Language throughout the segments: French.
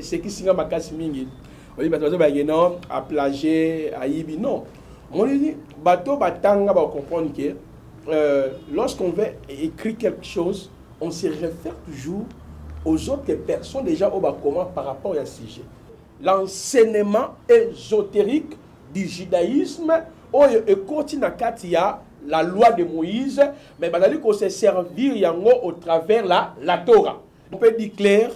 c'est qui singa makasi mingi. On dit bateau ba non à plager à ibi non. On dit bateau batanga va comprendre que lorsqu'on veut écrire quelque chose, on se réfère toujours aux autres personnes déjà au comment par rapport à ce sujet. L'enseignement ésotérique du judaïsme et continue à la loi de Moïse, mais qu'on se servir au travers la Torah. On peut dire clair,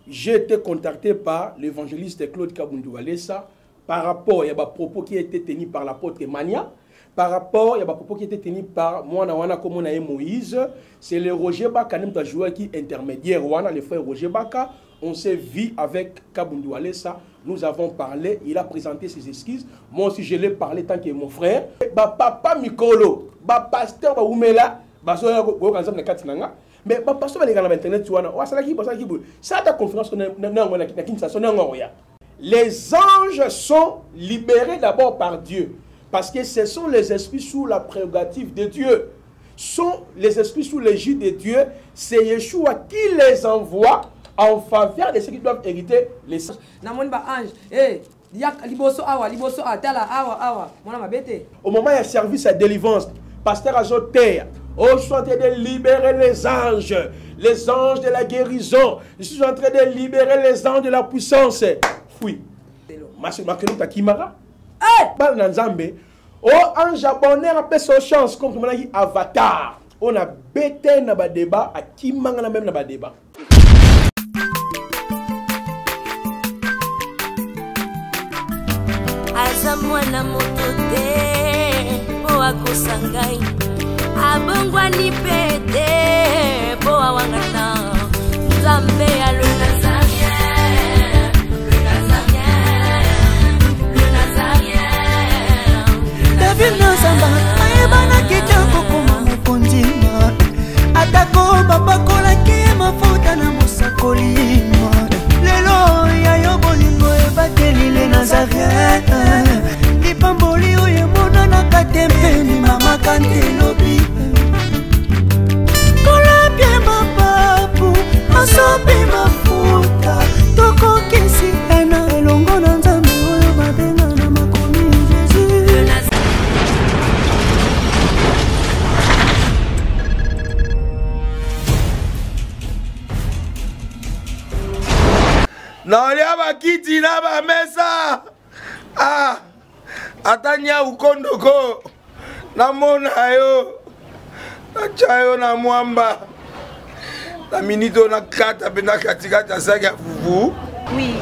j'ai été contacté par l'évangéliste Claude Kabundu Walesa par rapport à des propos qui étaient tenus par l'apôtre Mania, par rapport à des propos qui étaient tenus par Moana comme on a Moïse. C'est le Roger Baka qui est intermédiaire, le frère Roger Baka. On s'est vu avec Kabundu Walesa, nous avons parlé, il a présenté ses excuses. Moi aussi je l'ai parlé tant que mon frère. Papa Mikolo, pasteur Oumela, mais pasteur va aller internet ça ta conférence les anges sont libérés d'abord par Dieu parce que ce sont les esprits sous la prérogative de Dieu. Sont les esprits sous l'égide de Dieu, c'est Yeshua qui les envoie en faveur de ceux qui doivent hériter les saints. Au moment il y a service à délivrance, pasteur Azoter, je suis en train de libérer les anges de la guérison, je suis en train de libérer les anges de la puissance. Fui. Makeluta Kimara. Bal Nanzambe. Ange abonné après sa chance comme on a dit Avatar. On a bêté dans le débat à Kimanga même dans le débat. Azamwana motote po akosangai abongwa ni pete po awangata Nzambe ya le Nazarien David Nzamba ayebana kitoko kuma mukondima atako babakola ki mafuta na musakolima lelo ya yobolingo ebateli le Nazarien lipamboli oyo mona na katembeni mama kantelobi kola pie mapapu masope mafuta tokokisi ena elongo na Nzambe oyo babenga na makomi Jésus. Naolia bakiti na ba mesa. Atanya ukondoko. Namona yo. Nachayo na mwamba. La minito na kata bena katikata saga fufu. Oui.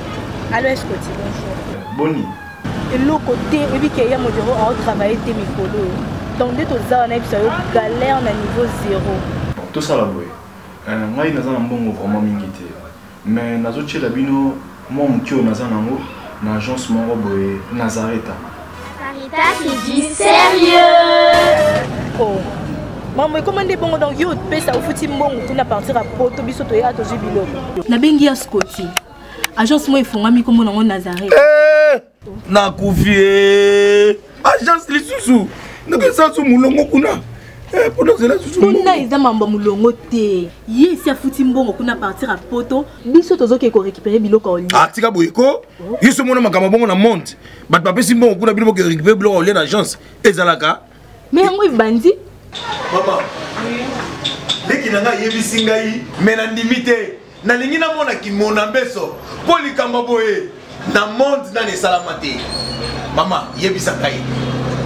Allô, est-ce que tu bonjour. Boni. Et l'autre côté, et puis qu'il y a mon bureau à travailler tes micros. Donc dès que tu as un galère na niveau 0. Tout ça là boy. Moi il naza na mbongo vraiment mingité. Mais nazo tchela bino moi mukio naza nango na agence moko boy Nazareta. Sarita qui dit sérieux. Oh. Maman, comment est bon donc yo pe ça au fouti mbongo tu na partir à poto biso to ya to jibilo. Na bengi ya Scotty. Agence moi ifongami comme nango Nazareta. Na kufie. Agence lisusu. Ndeke sansu mulongo kuna. Pour cela susu. Kuna eza mamba mulongo te. Ye si afuti mbongo kuna partir à poto biso tozoke ko récupérer biloko oli. Tika boyeko. Yiso mona makamba bongo na monte. Bat papa si mbongo kuna biloko récupérer biloko oli na agence. Ezalaka. Mais yango ibandi. Maman. Leki nanga yebisi ngai mena ndimite. Na lingi na mona ki mona beso. Poli kamba boye. Na monde na ne salamate. Mama yebisa ngai.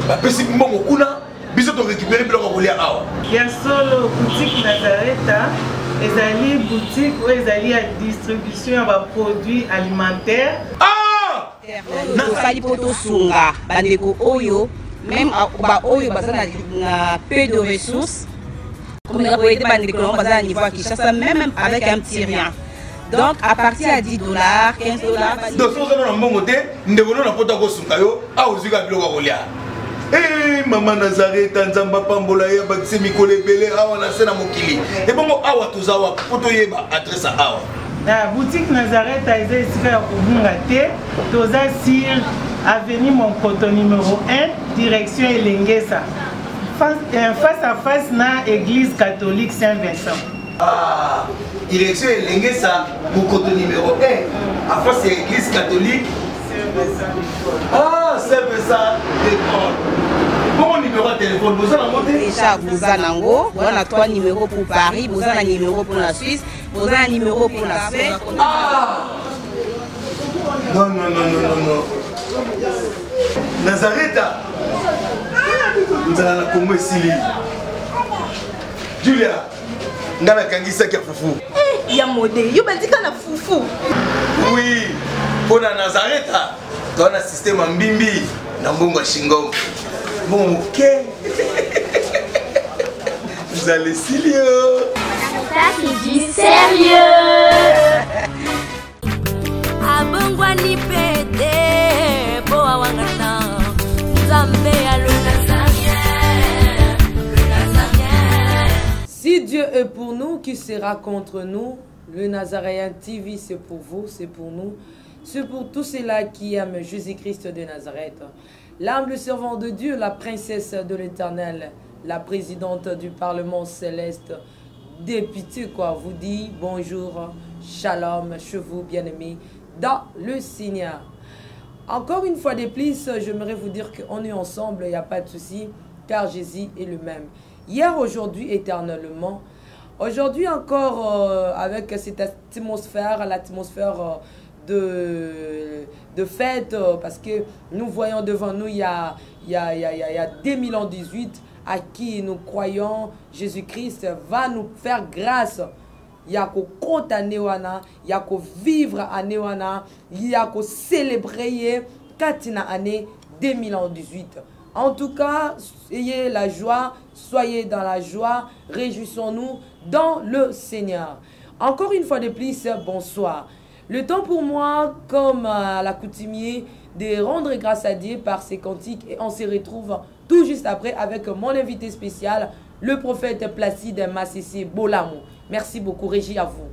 Ba pesi mbongo kuna biso to récupérer biloko kolia awa. Ya solo boutique Nazareta, ezali boutique où ezali à distribution ya produits alimentaires. Na sali poto sunga bandeko oyo même ba oyo bazana na peu de ressources. Comme on a été bandeko bazana niveau à Kinshasa même avec un petit rien. Donc à partir à $10, $15. Donc si on a un bon côté, nous devons la photo ko sunga yo, a ozuka biloko kolia. Maman Nazareta nzamba pambola ya bakise mikole belé awa na sena mokili. Et bongo awa tuzawa photo yeba adresse awa. La boutique Nazareta est ici à Kubungate, toza sur avenue Monkoto numéro 1, direction Elengesa. Face à face na église catholique Saint-Vincent. Ah, direction Elengesa, Mokoto numéro 1. Enfin, c'est l'église catholique. Ah, c'est ça, l'école. Bon numéro de téléphone, vous avez monté? Déjà, vous avez on a 3 numéros pour Paris, vous avez un numéro pour la Suisse, vous avez un numéro pour la Suède. Ah! Non, non, non, non, non, non. Nazareth, nous allons la Congo ici. Julia, nous allons kangisa kia fufu. Il y a modé, il y a un foufou. Oui, pour la Nazareth, tu as un système en bimbi, dans Bongo Shingo. Bon, ok. Vous allez sérieux. Ça qui dit sérieux. Abongwani pede, boa wangata. Zambé à le Nazarien. Si Dieu est pour nous, qui sera contre nous? Le Nazaréen TV, c'est pour vous, c'est pour nous. C'est pour tous ceux-là qui aiment Jésus-Christ de Nazareth. L'humble servant de Dieu, la princesse de l'Éternel, la présidente du Parlement céleste, députée, quoi, vous dit bonjour, shalom, chez vous, bien-aimés, dans le Seigneur. Encore une fois de plus, j'aimerais vous dire qu'on est ensemble, il n'y a pas de souci, car Jésus est le même. Hier, aujourd'hui, éternellement. Aujourd'hui encore, avec cette atmosphère, l'atmosphère de fête, parce que nous voyons devant nous, il y a 2018, à qui nous croyons, Jésus-Christ va nous faire grâce. Il y a qu'au compte à Néwana, il y a qu'au vivre à Néwana, il y a qu'au célébrer Katina année 2018. En tout cas, ayez la joie, soyez dans la joie, réjouissons-nous dans le Seigneur. Encore une fois de plus, bonsoir. Le temps pour moi, comme à l'accoutumée, de rendre grâce à Dieu par ses cantiques. Et on se retrouve tout juste après avec mon invité spécial, le prophète Placide Massessi Bolamo. Merci beaucoup, Régie, à vous.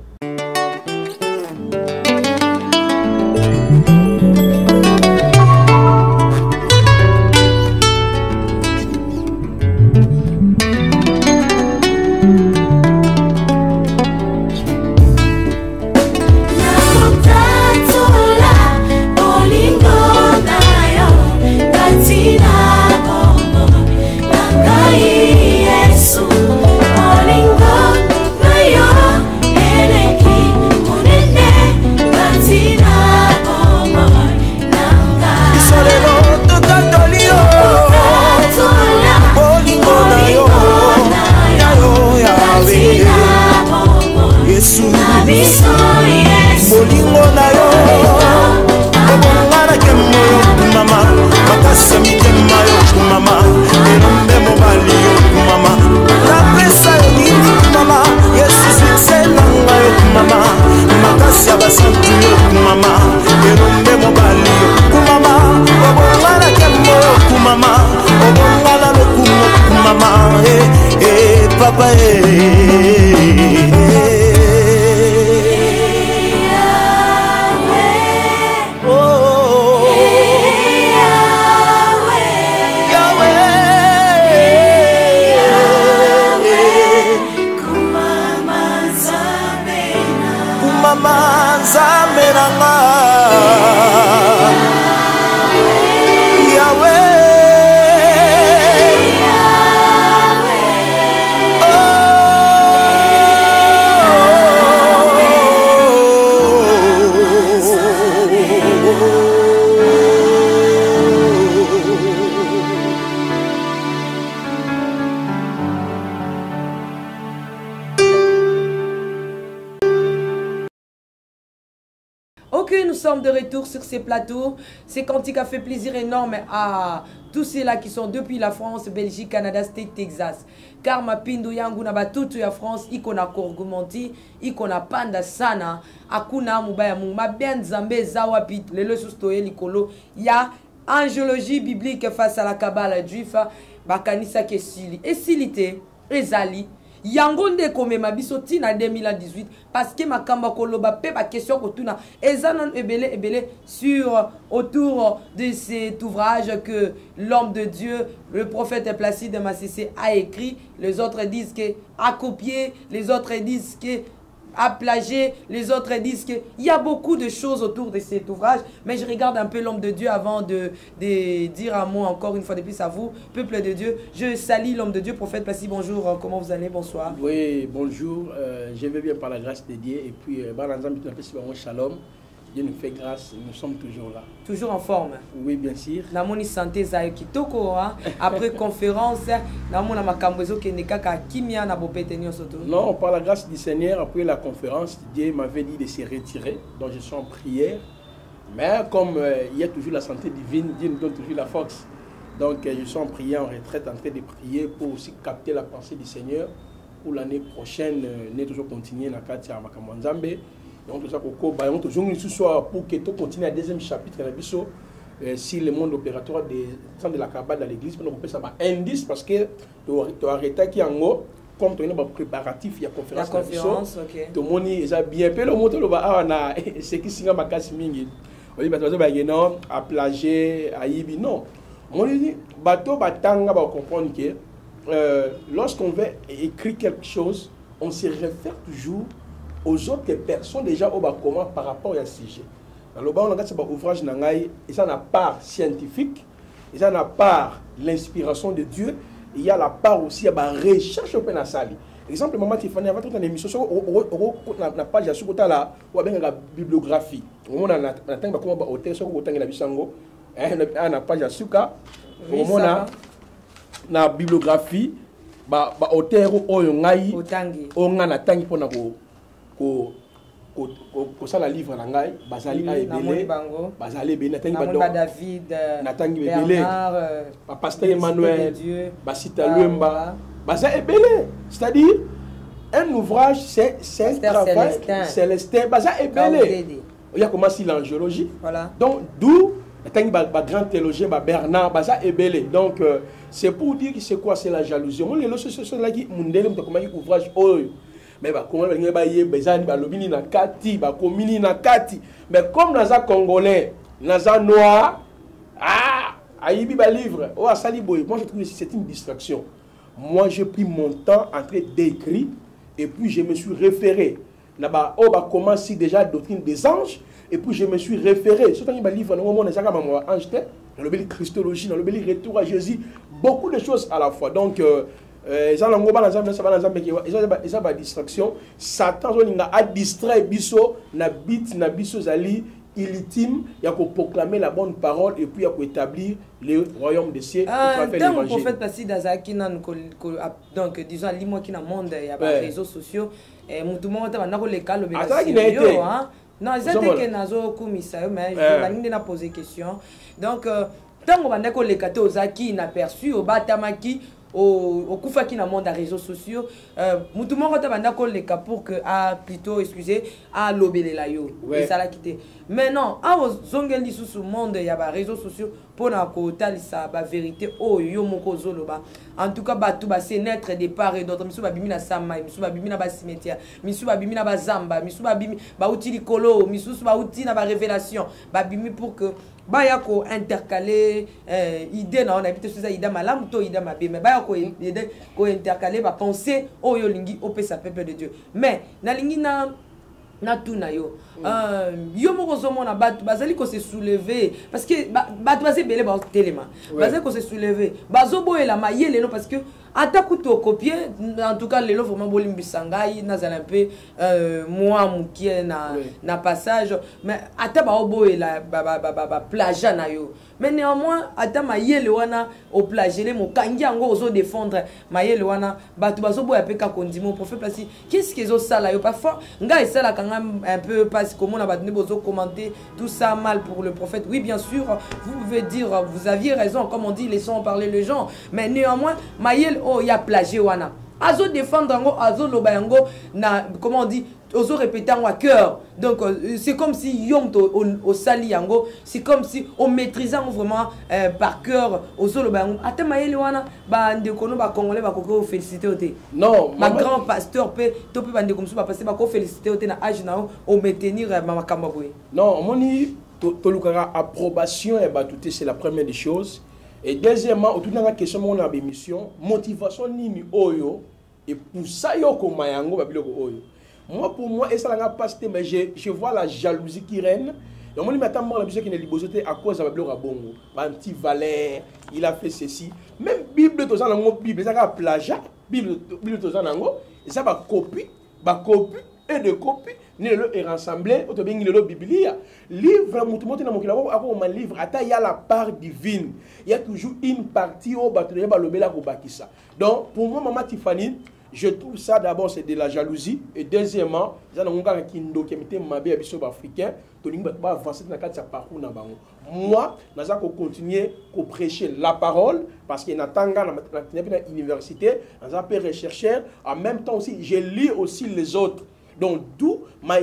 Ok, nous sommes de retour sur ces plateaux. C'est cantique a fait plaisir énorme à tous ceux-là qui sont depuis la France, Belgique, Canada, State, Texas. Car ma pindu yangu na batutu ya France, iko na korgumonti, iko na panda sana, akuna mubaya mu mabien zambe zawapi, lelo sustoye likolo, ya angiologie biblique face à la Kabbale juive, bakanisa ke sili. Et silité, ezali, yango nde komema biso tina 2018 parce que makamba koloba pe ba question kotuna ezanan ebele sur autour de cet ouvrage que l'homme de Dieu, le prophète Placide Massissé a écrit. Les autres disent que a copié, les autres disent que à plagier, les autres disent qu'il y a beaucoup de choses autour de cet ouvrage, mais je regarde un peu l'homme de Dieu avant de dire un mot encore une fois de plus à vous, peuple de Dieu. Je salue l'homme de Dieu, prophète Passy, bonjour, comment vous allez, bonsoir. Oui, bonjour, je vais bien par la grâce de Dieu, et puis, shalom. Dieu nous fait grâce, nous sommes toujours là. Toujours en forme? Oui, bien sûr. Namoni santé zayo kitoko, après conférence, namona makambozo kenekaka kimia na bopete nyosoto. Non, par la grâce du Seigneur, après la conférence, Dieu m'avait dit de se retirer, donc je suis en prière. Mais comme il y a toujours la santé divine, Dieu nous donne toujours la force. Donc je suis en prière, en retraite, en train de prier pour aussi capter la pensée du Seigneur. Pour l'année prochaine, nous toujours continuer la carte à Makamwanzambe. Donc, pour que tu continues à deuxième chapitre si le monde opératoire des temps de la cabane dans l'église, on peut savoir indice parce que tu as arrêté qui en haut, comme tu as un préparatif, il y a conférence. Tout le monde est bien. Puis le monde c'est qui s'y a ma casse mingi. On dit à plager, à Ibi. Non. On dit bateau batanga va comprendre que lorsqu'on veut écrire quelque chose, on se réfère toujours aux autres personnes déjà au comment par rapport à ce sujet. Dans le bas, on a un ouvrage nangai, et ça n'a part scientifique, et ça n'a part l'inspiration de Dieu, il y a la part aussi à la recherche au Penasali. Exemple, maman Tiffany, avant toute une émission, on n'a pas déjà sur là, ou bien la bibliographie. On a un comment hôtel sur le la bisango, on n'a pas déjà sur cas, on a la bibliographie, ba hôtel au yongai, on a tangi pour ko sala livre na ngai bazali a ebele bazali be natangi ba David natangi ebele ba pasteur Emmanuel basita Luemba bazali ebele, c'est-à-dire un ouvrage c'est un travail célestin bazali ebele. Il y a commencé l'angiologie, voilà, donc d'où natangi ba grand théologien ba Bernard bazali ebele. Donc c'est pour dire que c'est quoi, c'est la jalousie. On les lorsque là qui mundele mto comment ouvrage oyo. Mais comment mais comme naza congolais, naza noir, aïbi ba livre, moi je trouve que c'est une distraction. Moi j'ai pris mon temps en train d'écrire et puis je me suis référé. Naba commencé déjà doctrine des anges et puis je me suis référé. Surtout dans le livre, on a ange, dans le christologie, dans le retour à Jésus, beaucoup de choses à la fois. Donc ils ont une distraction. Satan a distrait biso na bit na biso zali illitime, il y a pour proclamer la bonne parole et puis il y a pour établir le royaume des cieux. Dans le prophète Passy d'Azaki, donc disons à l'imois qui n'a monde, il y a des réseaux sociaux et tout le monde a les cas le non, ils ont dit que nazo commissaire, mais je vais poser question. Donc tant qu'on va les cas aux Zaki inaperçu au Batamaki au kufa qui n'a monde à réseaux sociaux mutumo kota banda ko le pour que plutôt excusez à lobele la yo et ça l'a quitté maintenant à zongeli sous monde il y a ba réseaux sociaux pour na ko talisa ba vérité yo moko zoloba en tout cas ba tout ba c'est naître des part et d'autres misu ba bimi na sama misu ba bimi na ba cimetière misu ba bimi na ba zamba misu ba bimi ba uti likolo misu ba uti na ba révélation ba bimi pour que ba ya ko intercaler idée na on habite sur ça idée malam to idée mabe mais ba ko intercaler ba penser yo lingi opesa peuple de Dieu mais na lingi na tuna yo yo moko zomona batu bazali ko se soulever parce que batu bazali belé ba telema bazali ko se soulever bazo boyela mayele no parce que ata kuto copier en tout cas lelo vraiment bolimbisangai nazala un peu moi mukie na passage mais ata ba boyela ba plagiat na yo mais néanmoins ata mayele wana au plagier mo kangi yango ozo défendre mayele wana batu bazo boya pe ka kondimo prophète Passy qu'est-ce qu'ils ont ça là yo parfois nga ça quand même un peu parce que on a battu bozo commenter tout ça mal pour le prophète. Oui bien sûr vous pouvez dire vous aviez raison comme on dit laissons parler les gens mais néanmoins mayel il y a plagié wana azo défendre yango azo loba yango na comment on dit ozo répéter en cœur. Donc c'est comme si yom au sali yango, c'est comme si on maîtrisait vraiment par cœur ozo loba yango. Ate mayele wana ba ndeko no ba congolais ba koko féliciter oté. Non, ma grand pasteur pe to pe ba ndeko mso ba passer ba ko féliciter oté na âge na o maintenir mama kamba boy. Non, moni tolukara approbation et batouté c'est la première des choses. Et deuxièmement, autour de la question mon la émission, motivation nini oyo et pour ça yo ko mayango ba biloko oyo. Moi, pour moi, et ça n'a pas passé, mais je vois la jalousie qui règne. Donc, moi, je me dis que la libosité à cause de la bongo. Un petit valet, il a fait ceci. Même Bible, tout ça, Bible, ça a plagiat. Bible, tout ça, et ça va copie, et de copie, ni le est rassemblé, auto bien le Biblia. Livre, mon livre, il y a la part divine. Il y a toujours une partie au bateau de la Bakissa. Donc, pour moi, maman Tiffany, je trouve ça d'abord c'est de la jalousie et deuxièmement ça n'a pas qui mabé à africain va avancer dans le parcours moi je vais continuer à prêcher la parole parce qu'il y a une université je vais rechercher en même temps aussi je lis aussi les autres. Donc, d'où, à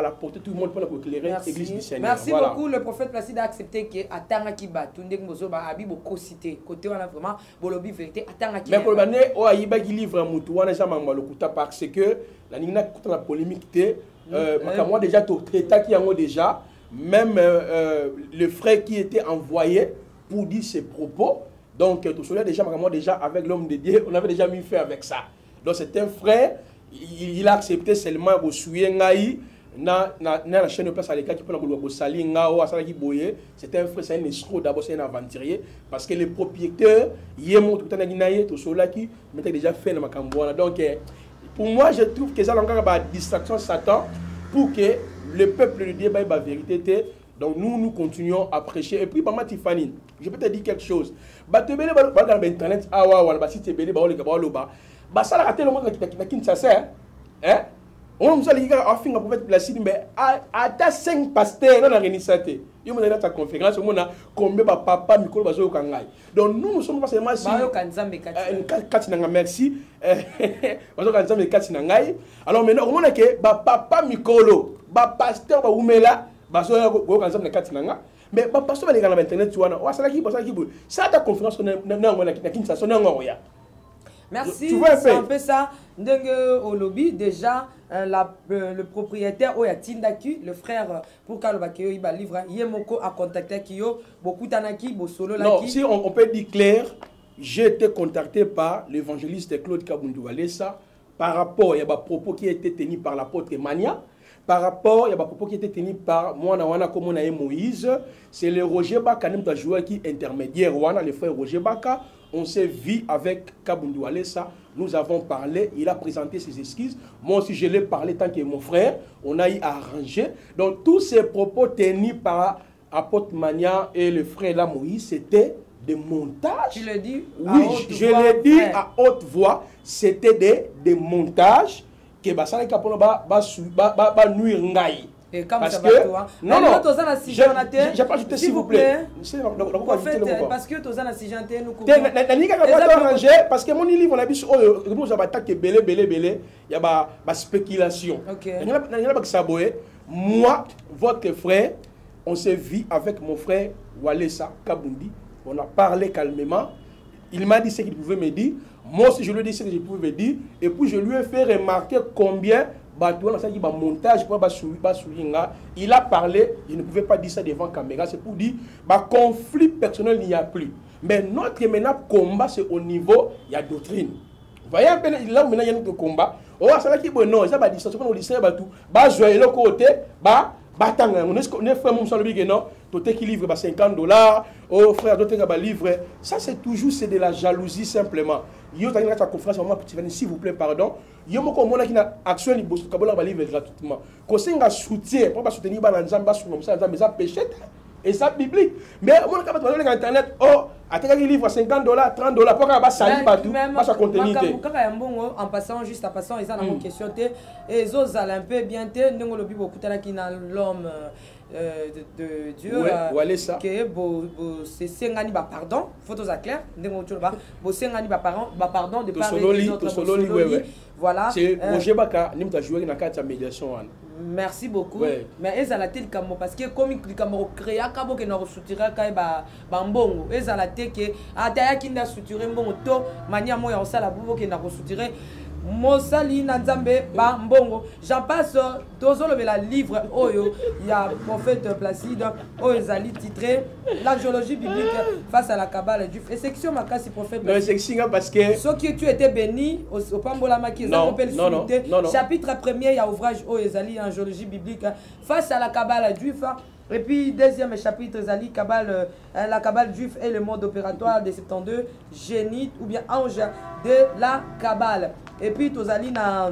la portée de tout le monde pour éclairer l'église du Seigneur. Merci voilà. Beaucoup. Le prophète Placide a accepté que Atanga Kiba, Tunde Mozo, Abi, beaucoup cité. Côté, on a vraiment, Bolobi, vérité, Atanga Kiba. Mais pour le moment, on a eu livre Moutou, on a jamais parce que la Nina, la polémique, moi déjà, tout état qui en déjà, même le frère qui était envoyé pour dire ses propos, donc tout cela déjà, déjà avec l'homme de Dieu, on avait déjà mis fait avec ça. Donc c'est un frère. Il a accepté seulement de souiller Ngaï na la chaîne de place à l'écart qui peut nous salir Ngao à Salaki Boye. C'est un frère, c'est un escroc d'abord, c'est un aventurier parce que les propriétaires Yemo tout en Guinaïe tout cela qui m'était déjà fait dans ma camboana. Donc pour moi je trouve que ça encore une distraction Satan pour que le peuple de Dieu ait la vérité. Donc nous continuons à prêcher. Et puis maman Tiffany, je peux te dire quelque chose. Bah tu belle dans internet ah ouais bah si tu belle bah le bas. Bah ça a été le monde qui ne sait hein on nous a dit à fin pour être placé mais à ta 5 pasteurs dans la réunisaté il m'a dit ta conférence on a combien papa micro bazo kangai donc nous sommes pas seulement si katinanga merci bazo kanzambe katinanga alors maintenant on a que papa micro ba pasteur ba umela bazo kanzambe katinanga mais ba pasteur ba les internet tu vois ça ça ta conférence na kinsa ya. Merci, c'est un peu ça. Au lobby, déjà, le propriétaire, Tindaki, le frère, pour Kalobakeo, il va livrer, Yemoko a contacté Kyo, beaucoup Tanaki, Bosolo Laki. Non, si on peut dire clair, j'ai été contacté par l'évangéliste Claude Kabundu Walesa par rapport, il y a des propos qui étaient tenus par l'apôtre Mania. Par rapport, il y a des propos qui étaient tenus par Moana comme on a Moïse. C'est le Roger Baka, notre joueur qui est intermédiaire, le frère Roger Baka. On s'est vu avec Kabundu Alessa, nous avons parlé, il a présenté ses excuses. Moi aussi, je l'ai parlé tant que mon frère. On a eu arrangé. Donc, tous ces propos tenus par Apôtre Mania et le frère là, Moïse, c'était des montages. Tu l'as dit? Oui, je l'ai dit à haute voix. C'était des montages que nuire ngai. Et comme parce ça que va, non, j'ai pas ajouté s'il vous plaît. En fait, parce que tous les sigenté nous couvrons. Parce que mon livre on a vu sur nous avons attaqué belé il y a ba spéculation. Moi, votre frère, on s'est vu avec mon frère Walesa Kabundi, on a parlé calmement. Il m'a dit ce qu'il pouvait me dire. Moi aussi je lui ai dit ce que je pouvais me dire et puis je lui ai fait remarquer combien montage il a parlé, il ne pouvait pas dire ça devant caméra, c'est pour dire conflit personnel il n'y a plus. Mais notre maintenant combat c'est au niveau, il y a doctrine. Vous voyez un peu là où maintenant il y a notre combat. Oh ça qui bon non, ça va dire ça on dit ça tout. Jouer le côté batanga on est frère mon salon big non, tout qui livre $50. Oh frère d'autres qui livre, ça c'est toujours c'est de la jalousie simplement. Yo ta ta conférence moi petit s'il vous plaît pardon. Yo moko mona qui na action ni bosso kabola ba livre gratuitement. Ko senga soutien pour pas soutenir ba nzamba sur comme ça mais ça péché et ça biblique. Mais on ka ba internet oh attekaki livre $50 $30 mpo kaka basali bato basa continuité kaka ya mbongo en passant juste en passant eza nango question te ezozala un peu bien te ndenge olobi bokutanaki na l'homme de Dieu que bosengani bapardon faut toza clair ndenge otoloba bosengani bapardon de part et d'autres voilà c'est Roger Baka ni muta jouer na kati ya médiation wana. Merci beaucoup. Mais ezala te likambo parce que comme likambo créa kabo ke na restructurer ka ba mbongo ezala te ke atayaki nda structurer mbongo to mania moya osala bubo ke na restructurer Mosali na Nzambe ba mbongo. J'en passe tozolo la livre oyo ya prophète Placide oyo ezali titré l'angiologie biblique face à la cabale du et section makasi prophète. Non section parce que ce qui tu étais béni au pambola maki non. Chapitre 1er ya ouvrage oyo ezali angiologie biblique face à la cabale du et puis deuxième chapitre ezali cabale la cabale juive et le mode opératoire de 72 génites ou bien ange de la cabale. Et puis tozali na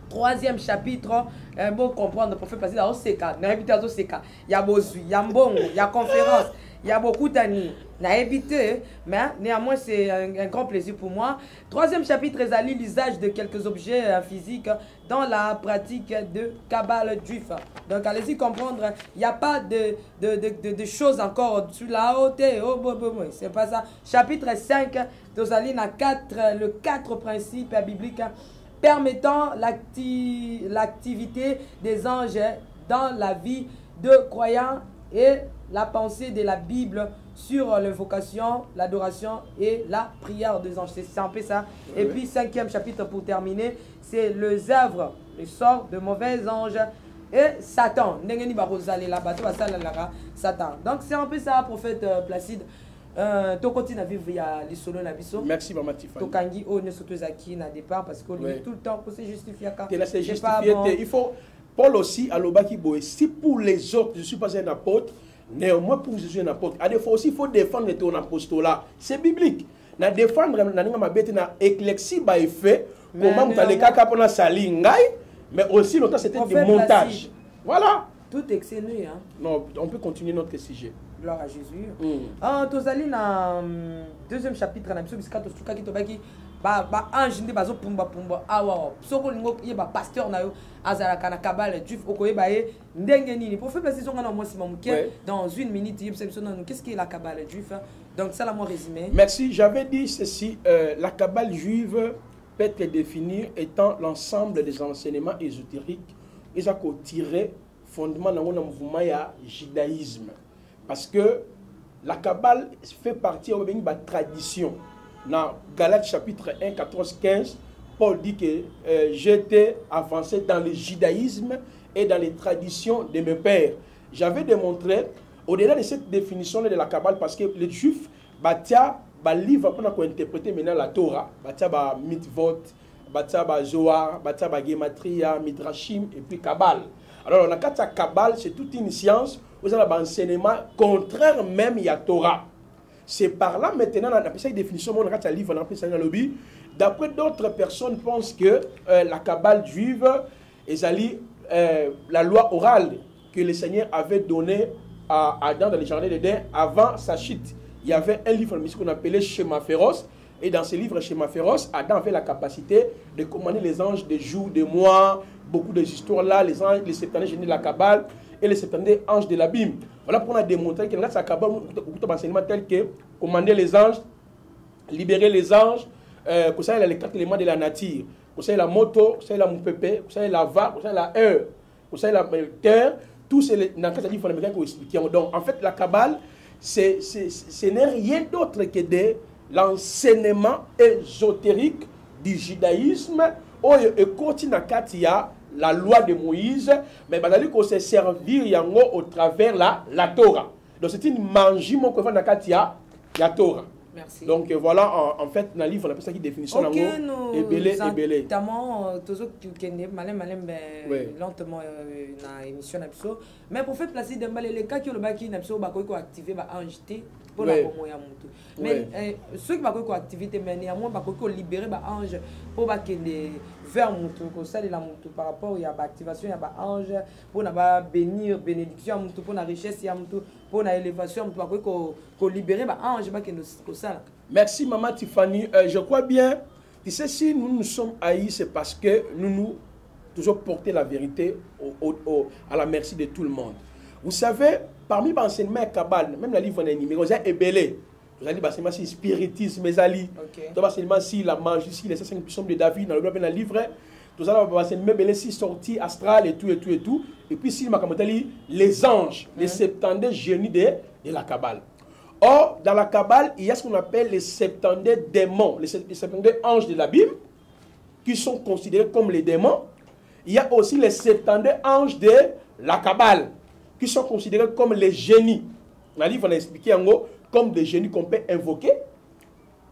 troisième chapitre bon comprendre prophète parce que dans seka na éviter to seka ya bozui ya mbongo ya conférence ya beaucoup tani na éviter mais néanmoins c'est un grand plaisir pour moi. Troisième chapitre ezali l'usage de quelques objets physiques dans la pratique de cabale juif. Donc allez-y comprendre, il n'y a pas de choses encore sur la haute, c'est pas ça. Chapitre 5, tozali na 4 le 4 principes bibliques permettant l'activité des anges dans la vie de croyants et la pensée de la Bible sur l'invocation, l'adoration et la prière des anges. C'est un peu ça. Et puis, 5e chapitre pour terminer, c'est les œuvres, les sorts de mauvais anges et Satan. Satan. Donc, c'est un peu ça, prophète Placide. To continue à vivre les solos na biso. Merci maman Tiffany. To kangi o ne sotozaki na départ parce que tout le temps pour se justifier ka. C'est justifié. Il faut Paul aussi à l'obaki boé. Si pour les autres je suis pas un apôtre, néanmoins pour je suis un apôtre. À des fois aussi il faut défendre ton apostolat. C'est biblique. Na défendre na ninga mabete na éclexie ba effet comment tu kaka pona sali ngai mais aussi longtemps c'était du montage. Voilà. Tout excellent hein. Non, on peut continuer notre sujet. Gloire à Jésus. Tozali na deuxième chapitre na biso bisika to suka ki to baki ba ange ndi bazo pumba awa soko lingo ye ba pasteur na yo azala kana kabale juif okoyeba ye ndenge nini pour faire précision ngana moi si mamuke dans une minute qu'est-ce qui est la kabale juif donc ça la moi résumé. Merci, j'avais dit ceci la kabale juive peut être définie étant l'ensemble des enseignements ésotériques ils ont tiré fondement dans le mouvement ya judaïsme. Parce que la Kabbale fait partie de la tradition. Dans Galates chapitre 1, 14, 15, Paul dit que j'étais avancé dans le judaïsme et dans les traditions de mes pères. J'avais démontré, au-delà de cette définition de la Kabbale, parce que les Juifs, batia livre pour interpréter maintenant la Torah, batia mitvot, batia Zohar, batia Gematria, Midrashim et puis Kabbale. Alors, on a quatre Kabbale, c'est toute une science. Vous avez un enseignement contraire même à Torah. C'est par là maintenant, on a appelé ça une définition, on a un livre, on a appelé ça un lobby. D'après d'autres personnes pensent que la Kabbale juive est la loi orale que le Seigneur avait donnée à Adam dans le jardin d'Éden avant sa chute. Il y avait un livre qu'on appelait Schéma Féroce. Et dans ce livre Schéma Féroce, Adam avait la capacité de commander les anges des jours, des mois, beaucoup de histoires là, les anges, les 70 génies de la Kabbale et les 70 anges de l'abîme. Voilà pourquoi on a démontré que dans la Kabbale, on a un enseignement tel que commander les anges, libérer les anges, que ça les 4 éléments de la nature, que ça la moto, que ça la moupépé, que ça la va, que ça la heure, que ça la terre, tous ces dans le livre américain qu'on explique. Donc en fait la Kabbale, ce n'est rien d'autre que de l'enseignement ésotérique du judaïsme et continue à la loi de Moïse, mais il se servir au travers la Torah. Donc c'est une magie qu'on fait dans la Torah. Merci. Donc voilà, en fait, dans le livre, on appelle ça qui définition ok, et belé. Notamment, lentement dans l'émission. Mais pour faire placer les cas qui ont activé, activer, pour la bombe ya mutu. Mais ceux qui va quoi activité mais néanmoins va quoi libérer ba ange pour ba que les vers mutu ko ça de la mutu par rapport il y a ba activation il y a ba ange pour na ba bénir bénédiction mutu pour na richesse ya mutu pour na élévation mutu ba ko libérer ba ange ba que ko ça. Merci maman Tiffany, je crois bien. Tu sais, si nous sommes haïs, c'est parce que nous toujours porter la vérité à la merci de tout le monde. Vous savez, parmi les enseignements Kabbalah, même la livre en animé, vous avez ébélé. Vous avez enseignement sur le spiritisme, vous avez enseignement sur la magie, sur les 5 puissants de David, dans le livre. Vous avez enseignement sur sortie astrale et tout. Et puis, si les anges, les 70 génies de la Kabbalah. Or, dans la Kabbale, il y a ce qu'on appelle les 70 démons, les 70 anges de la Bible, qui sont considérés comme les démons. Il y a aussi les 70 anges de la Kabbale, qui sont considérés comme les génies. Dans le livre, on a expliqué en gros comme des génies qu'on peut invoquer,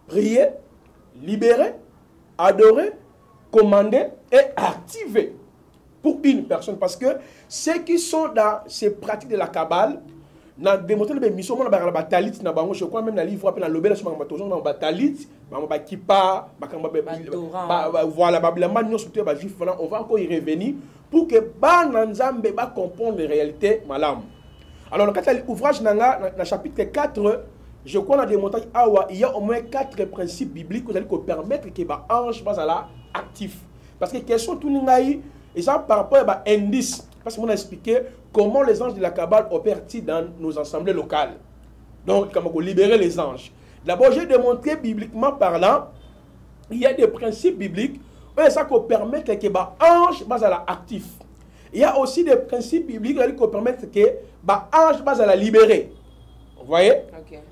prier, libérer, adorer, commander et activer pour une personne. Parce que ceux qui sont dans ces pratiques de la Kabbale, na démontrer les missions na ba talit na bango je crois même na livre appelé na lobela sur ma tozo na ba talit ba kipa voilà ba bilamba nyo surtout ba juif on va encore y revenir pour que ba nzambe ba comprendre les réalités malam. Alors quand l'ouvrage na chapitre 4 je crois na démontrer awa il y a au moins 4 principes bibliques qui allez permettre que ba ange bazala actif parce que question tout ngai et ça par rapport à indice parce qu'on a expliqué comment les anges de la Kabbale opèrent-ils dans nos assemblées locales. Donc, comment libérer les anges. D'abord, j'ai démontré bibliquement parlant, il y a des principes bibliques, ça qui permet que les anges soient actifs. Il y a aussi des principes bibliques qui permettent que les anges soient libérés. Vous voyez?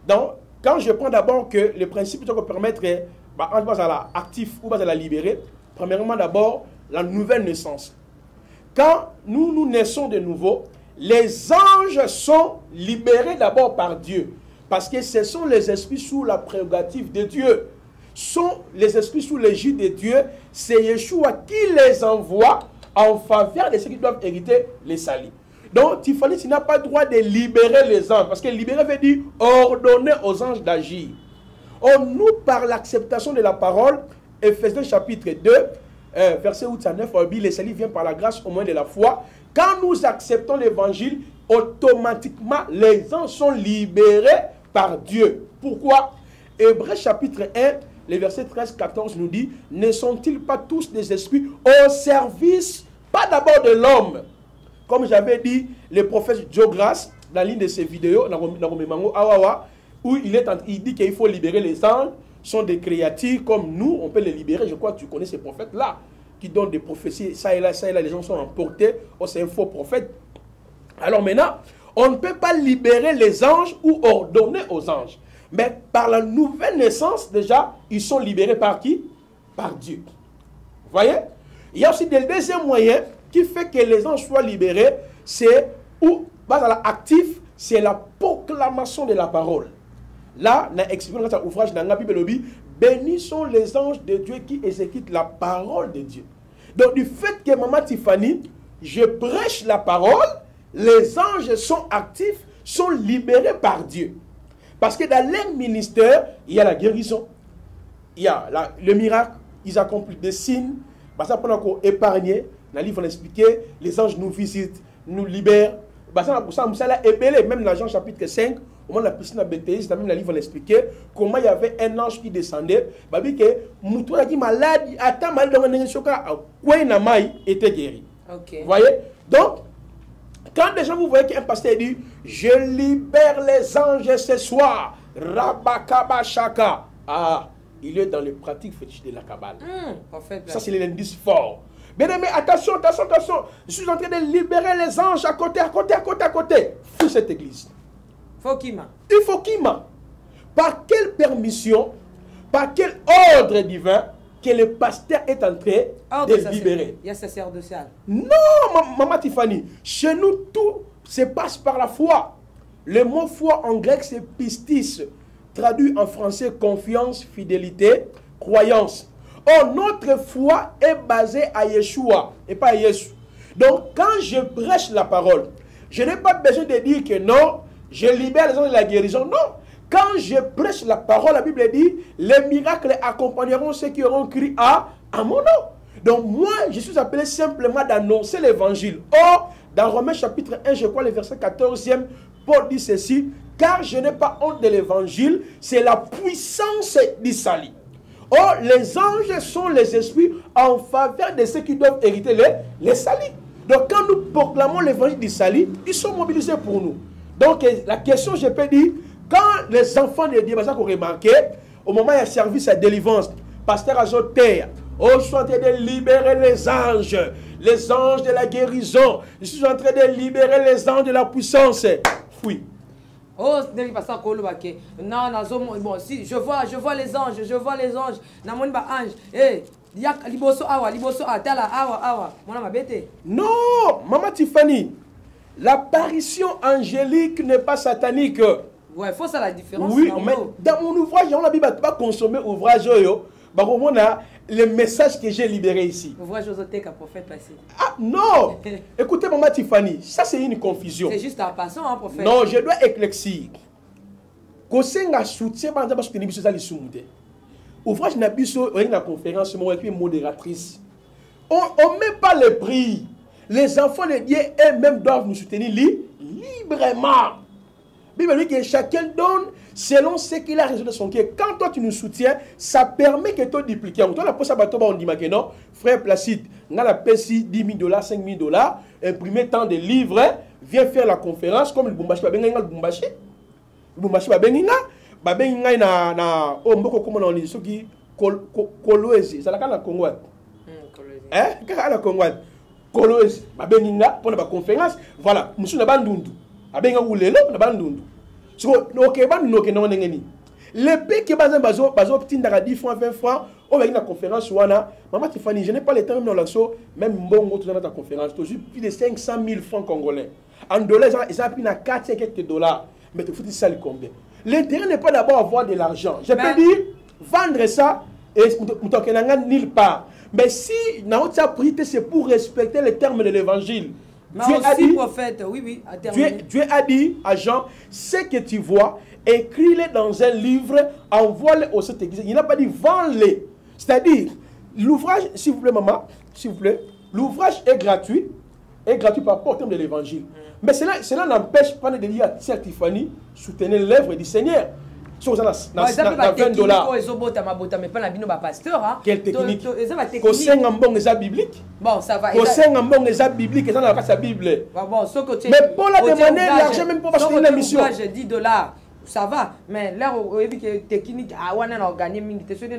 Donc, quand je prends d'abord que les principes qui permettent que les anges soient actifs ou soient libérés, premièrement, d'abord, la nouvelle naissance. Quand nous naissons de nouveau, les anges sont libérés d'abord par Dieu. Parce que ce sont les esprits sous la prérogative de Dieu. Sont les esprits sous l'égide de Dieu. C'est Yeshua qui les envoie en faveur de ceux qui doivent hériter les salis. Donc, Tiffany, tu n'as pas le droit de libérer les anges. Parce que libérer veut dire ordonner aux anges d'agir. Or, nous, par l'acceptation de la parole, Ephésiens chapitre 2, verset 8 à 9, les salis viennent par la grâce au moyen de la foi. Quand nous acceptons l'évangile, automatiquement, les anges sont libérés par Dieu. Pourquoi? Hébreux chapitre 1, les versets 13-14 nous dit, ne sont-ils pas tous des esprits au service, pas d'abord de l'homme? Comme j'avais dit, le prophète Joe Grass, dans l'une de ses vidéos, où il dit qu'il faut libérer les anges, sont des créatures comme nous, on peut les libérer. Je crois que tu connais ces prophètes-là, qui donnent des prophéties, ça et là, les gens sont emportés, oh, c'est un faux prophète. Alors maintenant, on ne peut pas libérer les anges ou ordonner aux anges. Mais par la nouvelle naissance, déjà, ils sont libérés par qui? Par Dieu. Vous voyez? Il y a aussi des deuxièmes moyens qui fait que les anges soient libérés, c'est, ou, actif, c'est la proclamation de la parole. Là, dans l'ouvrage dans la Bible, bénis sont les anges de Dieu qui exécutent la parole de Dieu. Donc, du fait que Maman Tiffany, je prêche la parole, les anges sont actifs, sont libérés par Dieu. Parce que dans leur ministère, il y a la guérison, il y a le miracle, ils accomplissent des signes. Ça pour nous épargner. Dans le livre, on a expliqué, les anges nous visitent, nous libèrent. Même dans Jean chapitre 5, au moment de la piscine à Bethesda, dans le livre, on a expliqué comment il y avait un ange qui descendait. Il dit que malade, était guéri. Vous voyez? Donc, quand des gens vous voyez qu'un pasteur dit, je libère les anges ce soir, Rabakabashaka. Ah, il est dans les pratiques fétiches de la Kabbale. Ça, c'est l'indice fort. Bien aimé, attention. Je suis en train de libérer les anges à côté. Pour cette église. Il faut qu'il m'a. Par quelle permission, par quel ordre divin que le pasteur est en train de libérer? Il y a sacerdotal. Non, Maman Tiffany. Chez nous, tout se passe par la foi. Le mot foi en grec, c'est pistis. Traduit en français, confiance, fidélité, croyance. Or, notre foi est basée à Yeshua et pas à Yesu. Donc, quand je prêche la parole, je n'ai pas besoin de dire que non, je libère les gens de la guérison. Non. quand je prêche la parole, la Bible dit, les miracles accompagneront ceux qui auront cru à mon nom. Donc moi, je suis appelé simplement d'annoncer l'évangile. Or, dans Romains chapitre 1, je crois le verset 14e, Paul dit ceci, car je n'ai pas honte de l'évangile, c'est la puissance du salut. Or, les anges sont les esprits en faveur de ceux qui doivent hériter les saluts. Donc, quand nous proclamons l'évangile du salut, ils sont mobilisés pour nous. Donc, la question, je peux dire, quand les enfants de Dieu, ça qu'on remarqué, au moment où il y a service à délivrance, pasteur Azoter, je suis en train de libérer les anges de la guérison, je suis en train de libérer les anges de la puissance. Oui. Oh, non, bon, si, je vois les anges, non, Maman Tiffany, l'apparition angélique n'est pas satanique. Ouais, il faut ça la différence. Oui, mais dans mon ouvrage, on a dit pas consommer ouvrage, on a le message que j'ai libéré ici. Ouvrage Ozotek à prophète passé. Ah non. Écoutez, Maman Tiffany, ça c'est une confusion. C'est juste en passant, hein, prophète. Non, je dois éclaircir. Kosenga soutien, par exemple, parce que nous sommes les ouvrage Nabiso, la conférence, moi, et modératrice. On ne met pas le prix. Les enfants de Dieu eux-mêmes doivent nous soutenir librement. La Bible dit que chacun donne selon ce qu'il a raison de son cœur. Quand toi tu nous soutiens, ça permet que toi dupliquer. Toi, la poste à bateau, on dit que non, frère Placide, on a la PSI $10 000, $5 000, imprimer tant de livres, viens faire la conférence comme le Bumbashi. Le Bumbashi, na oh mboko comment on dit ce qui Kolwezi, ça la kana Congo. Hein? Kana Congo. Kolwezi, babenga pour la conférence. Voilà, monsieur na bandundu. Abenga ulelo na bandundu. So OK bandu OK non ngeni. Le pays qui bazo tinda 10 francs 20 francs, on va une conférence wana. Maman Tiffany, je n'ai pas le temps même dans l'asso, même mbongo tout dans ta conférence, toujours plus de 500 000 francs congolais. En dollars, ils ont pris na 4 quelques dollars. Mais tu faut ça le combien? L'intérêt n'est pas d'abord avoir de l'argent. Je peux dire, vendre ça et nulle part. Mais si notre priorité c'est pour respecter les termes de l'évangile. Dieu a dit, prophète, oui, Dieu a dit à Jean, ce que tu vois, écris-le dans un livre, envoie-le au cette église. Il n'a pas dit vends-le. C'est-à-dire, l'ouvrage, s'il vous plaît, maman, s'il vous plaît, l'ouvrage est gratuit par rapport au terme de l'évangile. Mais cela n'empêche pas de dire à Tiffany soutenir l'œuvre du Seigneur. Si vous avez $20. Quelle technique? Biblique. Bon, ça va. Biblique, ça n'a pas sa Bible. Mais pour la demander l'argent même pour passer une émission. $10. Ça va, mais là, on a vu que technique, on a gagné, mais tu sais,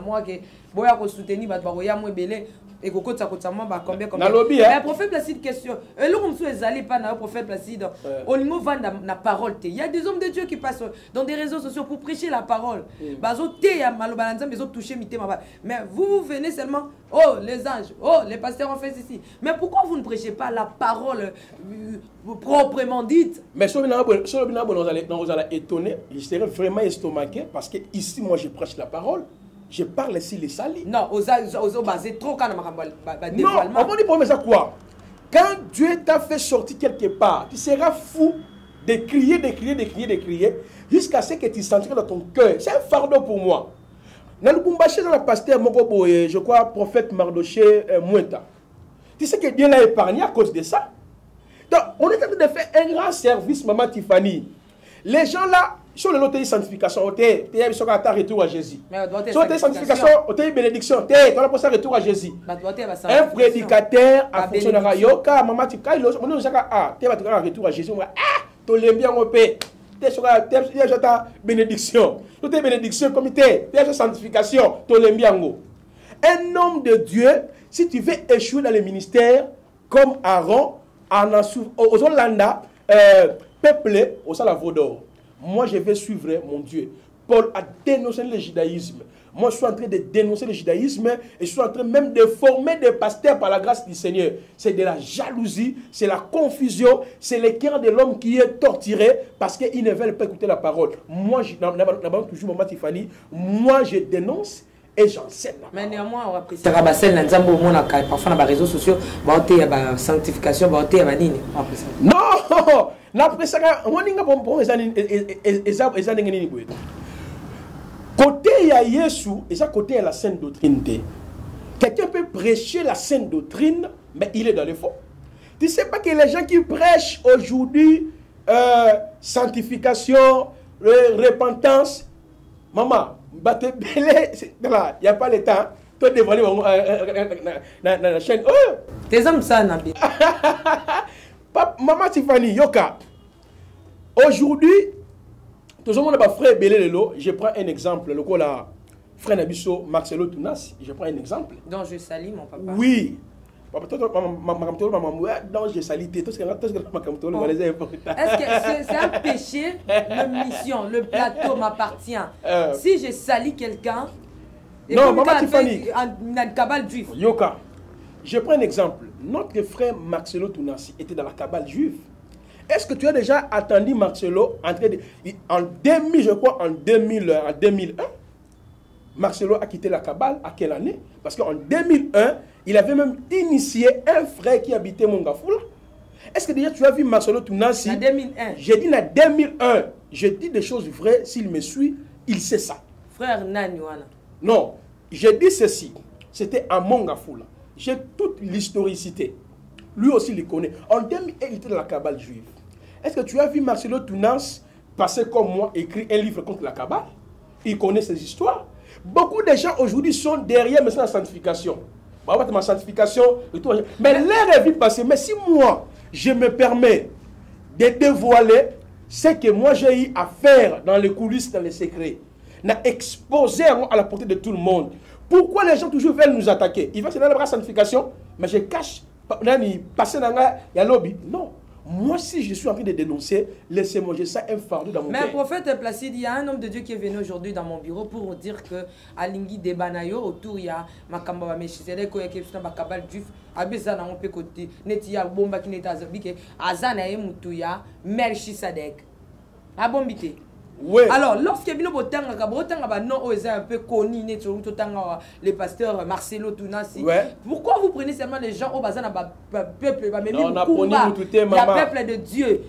moi que boya ko soutenir ba boya mo belé et ko kota combien mais prophète Placide question et là on se allé pas na prophète Placide au niveau vendre la parole. Il y a des hommes de Dieu qui passent dans des réseaux sociaux pour prêcher la parole. Bazo té ya malobalanza mais toucher mité mais vous venez seulement oh les anges, oh les pasteurs ont fait ceci. Mais pourquoi vous ne prêchez pas la parole proprement dite? Mais si vous allez étonner, je serais vraiment estomaqué parce que ici moi je prêche la parole. Je parle ici les salis. Non, aux basés trop quand on non, on va dire pour ça quoi? Quand Dieu t'a fait sortir quelque part, tu seras fou de crier, jusqu'à ce que tu sentiras dans ton cœur. C'est un fardeau pour moi. Dans le Bumbashi, dans la pasteur Mogobo, je crois, prophète Mardoché Mouenta. Tu sais que Dieu l'a épargné à cause de ça. Donc, on est en train de faire un grand service, Maman Tiffany. Les gens là, sur le lot de sanctification, tu as retour à Jésus. Sur le sanctification, tu as bénédiction, tu as retour à Jésus. Un prédicateur a fonctionné à Yoka, Maman Tiffany, tu as retour à Jésus. Tu l'aimes bien au paix. Tu as bénédiction. Tu as bénédiction, comité, tu as sanctification, tu l'aimes bien. Un homme de Dieu, si tu veux échouer dans le ministère, comme Aaron, aux Hollanda, peuplé au Salvador. Moi, je vais suivre mon Dieu. Paul a dénoncé le judaïsme. Moi, je suis en train de dénoncer le judaïsme et je suis en train même de former des pasteurs par la grâce du Seigneur. C'est de la jalousie, c'est la confusion, c'est le cœur de l'homme qui est torturé parce qu'ils ne veulent pas écouter la parole. Moi, toujours Maman Tiffany, moi, je dénonce et j'enseigne. Mais néanmoins, on va préciser. Parfois, dans les réseaux sociaux, il y a la sanctification, il y a la non! Après ça, côté ya Yesu, et ça côté la sainte doctrine. Quelqu'un peut prêcher la sainte doctrine, mais il est dans le faux. Tu sais pas que les gens qui prêchent aujourd'hui sanctification, repentance, maman, il n'y a pas le temps. Toi, dévoiler la chaîne. Tes hommes, ça, Nabi. Maman Tiffany, Yoka. Aujourd'hui, tout le monde a frère Belé Lelo. Je prends un exemple. Le frère Nabiso, Marcelo Tounas. Je prends un exemple. Donc, je salue mon papa. Oui. Donc, je salue. Est-ce que c'est un péché? La mission, le plateau m'appartient. Si je salue quelqu'un, non, maman Tiffany. Un cabale juif. Yoka. Je prends un exemple. Notre frère Marcelo Tounassi était dans la cabale juive. Est-ce que tu as déjà attendu Marcelo en 2000, je crois, en 2001, Marcelo a quitté la cabale. À quelle année? Parce qu'en 2001, il avait même initié un frère qui habitait Mongafoula. Est-ce que déjà tu as vu Marcelo Tounassi? En 2001. J'ai dit en 2001. Je dis des choses vraies. S'il me suit, il sait ça. Frère Nanyouana. Non, j'ai dit ceci. C'était à Mongafoula. J'ai toute l'historicité. Lui aussi le connaît. En 2001, il était dans la cabale juive. Est-ce que tu as vu Marcelo Tounas passer comme moi, écrire un livre contre la cabale? Il connaît ces histoires. Beaucoup de gens aujourd'hui sont derrière la sanctification. Ma sanctification, mais l'air est vite passé. Mais si moi, je me permets de dévoiler ce que moi j'ai eu à faire dans les coulisses, dans les secrets, n'a exposé à la portée de tout le monde. Pourquoi les gens toujours veulent nous attaquer? Ils veulent se donner la sanctification, mais je cache, passer dans la lobby. Non. Moi, si je suis en train de dénoncer, laissez-moi, j'ai ça un fardeau dans mon cœur. Mais prophète Placide, il y a un homme de Dieu qui est venu aujourd'hui dans mon bureau pour dire que à Lingui de Banayo, autour il y a Makamba Meshizere, qui est un Bakabal Juif, Abizana, on peut côté, Netia, Bomba qui n'est pas Zabike, Azana et Moutuya, Merchi Sadek. La bombité. Ouais. Alors, lorsqu'il y a un peu connu, le pasteur Marcelo Tounassi, pourquoi vous prenez seulement les gens au bazar de peuple, le peuple de Dieu,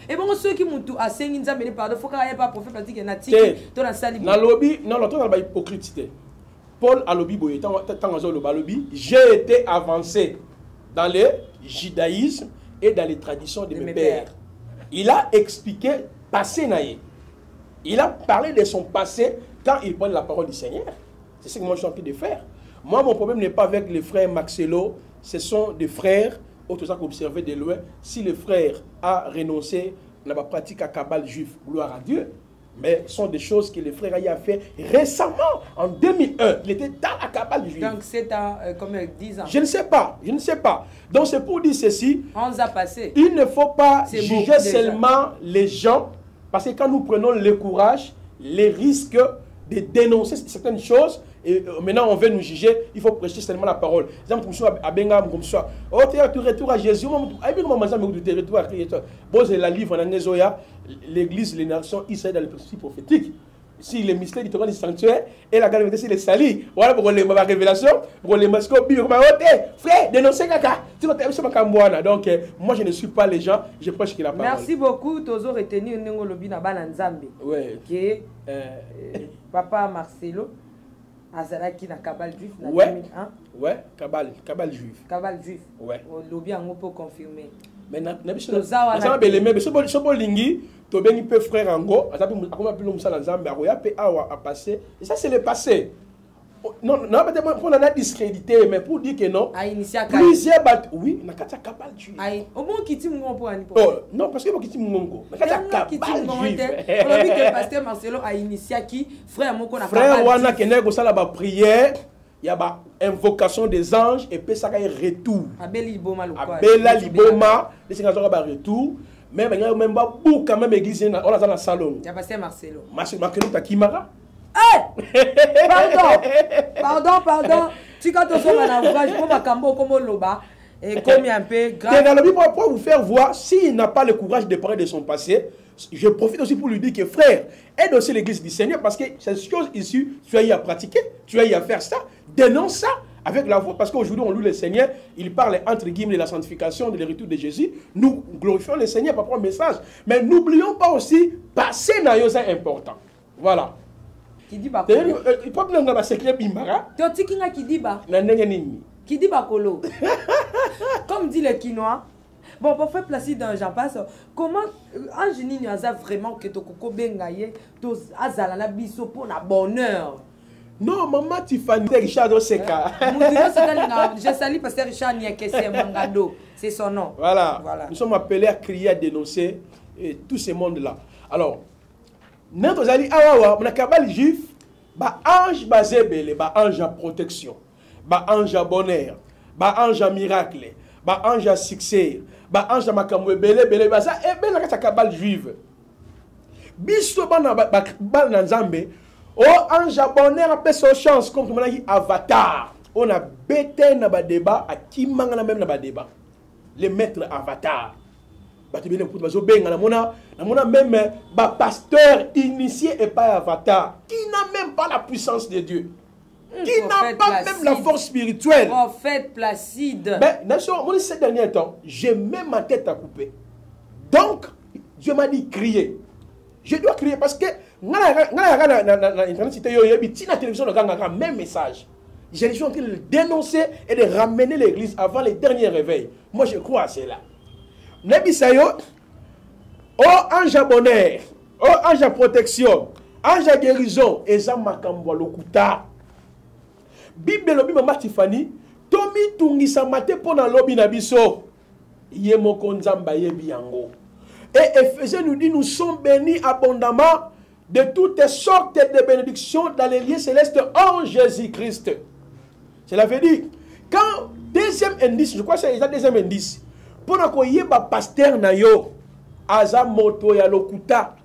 et bon, ceux qui m'ont tout à Senginza, mais pardon, il faut qu'il n'y ait pas prophète pratique, dans le lobby, non, l'autre, il hypocrite. Paul à lobby, j'ai été avancé dans le judaïsme et dans les traditions de mes pères. Il a expliqué passé naïe. Il a parlé de son passé quand il prend la parole du Seigneur. C'est ce que moi je suis en train de faire. Moi, mon problème n'est pas avec les frères Marcelo. Ce sont des frères, autres ça qu'observer de loin. Si le frère a renoncé à la pratique à cabale juif, gloire à Dieu. Mais ce sont des choses que le frère a fait récemment, en 2001. Il était dans la cabale juive. Donc c'est à combien, 10 ans? Je ne sais pas, je ne sais pas. Donc c'est pour dire ceci. 11 ans passés. Il ne faut pas juger seulement les gens. Parce que quand nous prenons le courage, les risques de dénoncer certaines choses, et maintenant on veut nous juger, il faut prêcher seulement la parole. Oh, tu retour à Jésus, la livre en l'église, les nations, Israël dans le principe prophétique. Si les mystères du sanctuaire et la gravité, c'est les salis. Voilà pour les révélations, pour les mascopies, frère, dénoncez caca. Donc, moi je ne suis pas les gens, je prêche que la parole. Merci beaucoup, Tozo retenu un lobby na Balanzambe. Ouais. Que papa Marcelo Azalaki na Kabal Juif na 2001. Ouais, Kabal Juif. Kabal Juif. Ouais. Le lobby en peut confirmer. Mais ça va lingi to bengi peu frère ango azapi akoma pilo musala nzambe akoya pe awa a passé et ça c'est le passé. Non peut-être pour la discréditer mais pour dire que non plusieurs oui na kata kabal juif au moins kiti mungo pour ani non parce que mo kiti mungo na kata kabal juif on a vu que pasteur Marcelo a initié qui frère moko na kabal frère wana kene ko sala ba prière. Il y a ba invocation des anges et puis ça y retour. Abela liboma, les sénateurs ba retour. Même il y a même pas pour quand même église on a dans le salon. Il y a passé Marcelo. Marcelo ta kimara. Pardon. Tu quand on sort à l'ouvrage pour makambo comme loba et comme un peu grave. Dans le Bible pour vous faire voir s'il n'a pas le courage de parler de son passé. Je profite aussi pour lui dire que frère, aide aussi l'église du Seigneur parce que ces choses ici, tu as eu à pratiquer, tu as eu à faire ça, dénonce ça avec la foi, parce qu'aujourd'hui on loue le Seigneur, il parle entre guillemets de la sanctification, de l'héritage de Jésus. Nous glorifions le Seigneur par rapport au message. Mais n'oublions pas aussi, passer dans c'est important. Voilà. Qui dit ba Il peut pas dans la secret bimbara. Toti kinga qui dit ba. Qui dit ba kolo. Comme dit le Quinois. Bon, pour faire Placide, j'en passe. Comment Angelini nous a vraiment que tu as bengaye, tu as la biso pour la bonheur. Non, maman Tiffany, Richard Oseka. Je salue parce que Richard Niakesse Mangado, c'est son nom. Voilà. Nous sommes appelés à crier, à dénoncer tout ce monde-là. Alors, nous allons on a cabal juif, ba ange basé belé, ba ange à protection, ba ange à bonheur, ba ange à miracle, ba ange à succès. Ba ange makamwe belé ça et ben la kabal juive biso bana na nzambe o ange bonheur apé so chance comme on a dit avatar on a bêté na ba débat a kimanga na même na ba débat les maîtres avatar ba te bien pour bazo benga na mona même ba pasteur initié et pas avatar qui n'a même pas la puissance de Dieu. Qui n'a pas même la force spirituelle. Prophète Placide. Mais, ces derniers temps, j'ai même ma tête à couper. Donc, Dieu m'a dit crier. Je dois crier parce que, la télévision, même message. J'ai suis en train de le dénoncer et de ramener l'église avant les derniers réveils. Moi, je crois à cela. Nebisayo, oh ange à bonheur, oh ange à protection, ange à guérison, et ça m'a lokuta. Bible lobi mama Tiffany tomi tungisa mate pona lobi na biso ye moko nzamba yebi yango. Et Éphésiens nous dit nous sommes bénis abondamment de toutes sortes de bénédictions dans les lieux célestes en Jésus-Christ. Cela veut dire quand deuxième indice, je crois que c'est le deuxième indice, pona ko yeba pasteur na yo aza moto ya lokuta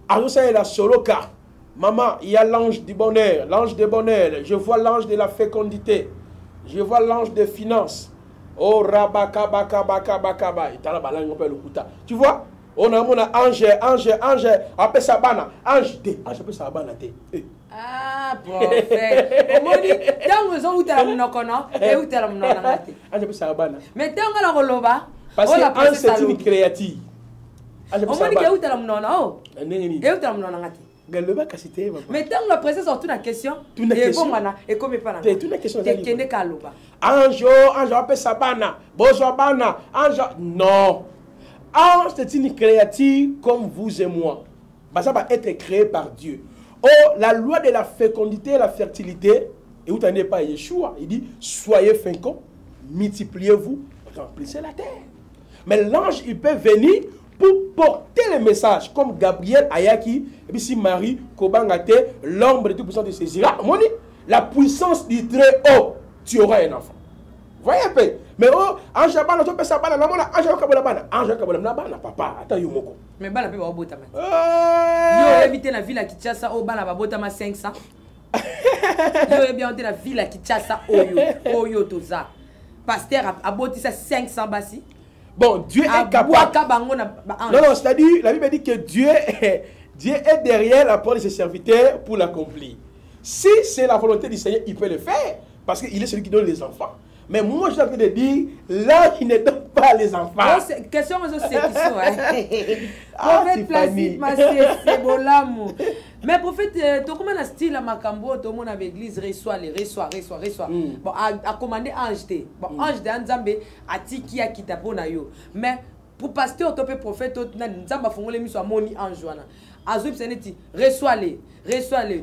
azosa la soloka. Maman, il y a l'ange du bonheur, l'ange de bonheur. Je vois l'ange de la fécondité. Je vois l'ange des finances. Oh, rabakabakabakabakaba. Tu vois? On a mon ange, appelle ça bana. Ange T. Ange appelle ça bana T. Ah, prophète. On dit, dans le zone où tu as mon okono, et où tu as mon onangate. Ange appelle ça bana. Mais dans la roloba, parce que ange c'est une créative. On dit que où tu as mon onangate. Et où tu as mon onangate. Mais tant la présence en toute la question, et bon mana et comme pas là. Toute la question de kende kaloba. Ange appelle ça bana, bozo bana, ange non. Ange c'est une créature comme vous et moi. Ça va être créé par Dieu. Oh, la loi de la fécondité et la fertilité, et où tu n'en es pas Yeshua, il dit soyez féconds, multipliez-vous, remplissez la terre. Mais l'ange il peut venir pour porter le message, comme Gabriel Ayaki, et puis si Marie Kobangate, l'ombre de tout puissant de saisira, la puissance du très haut, tu auras un enfant. Voyez un peu. Mais oh, ange abana, tu peux savoir, ange kabolabana, ange kabolabana, papa, attends, yomoko. Mais bana pe ba bota ma. Yo éviter la ville à Kinshasa, oh bana ba bota ma 500. Yo bien la ville à Kinshasa, oyo toza. Pasteur a boti ça 500 basi. Bon, Dieu est capable. Non, c'est-à-dire, la Bible dit que Dieu est derrière la parole de ses serviteurs pour l'accomplir. Si c'est la volonté du Seigneur, il peut le faire. Parce qu'il est celui qui donne les enfants. Mais moi, je suis en train de dire, là, il ne donne pas les enfants. Question, c'est question. Prophète Placide, c'est bon l'amour. Mais prophète, tu as comment style à Makambo, tout le monde avec l'église, reçoit. Bon, à commander ange. Bon, ange de Nzambe, à Tiki, à Kitapona yo. Mais pour pasteur, tu peux prophète, Nzamba fongole mis sur moni ange. Azoup seneti, reçois-les.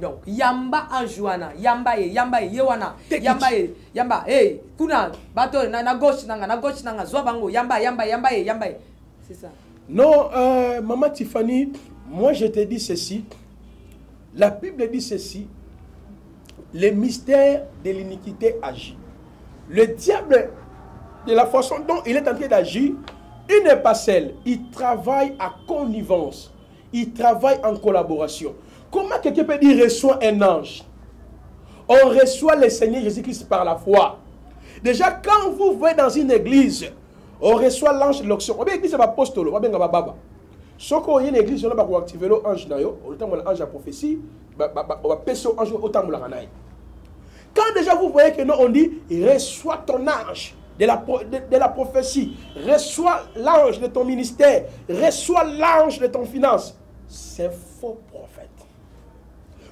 Donc, yamba anjouana, yamba, yewana, yamba, hey, kuna, bateau, na gauche, zobango, yamba. C'est ça. Non, maman Tiffany, moi je te dis ceci. La Bible dit ceci. Le mystère de l'iniquité agit. Le diable, de la façon dont il est en train d'agir, il n'est pas seul. Il travaille à connivence. Il travaille en collaboration. Comment quelqu'un peut dire reçoit un ange? On reçoit le Seigneur Jésus-Christ par la foi. Déjà, quand vous voyez dans une église, on reçoit l'ange de l'onction. On va l'église apostole, on va bien baba. Sauf qu'il y a une église, on va activer l'ange, on va l'ange à prophétie, on va passer l'ange autant que l'ange. Quand déjà vous voyez que non, on dit, reçois ton ange de la prophétie, reçois l'ange de ton ministère, reçois l'ange de ton finance. C'est faux prophète.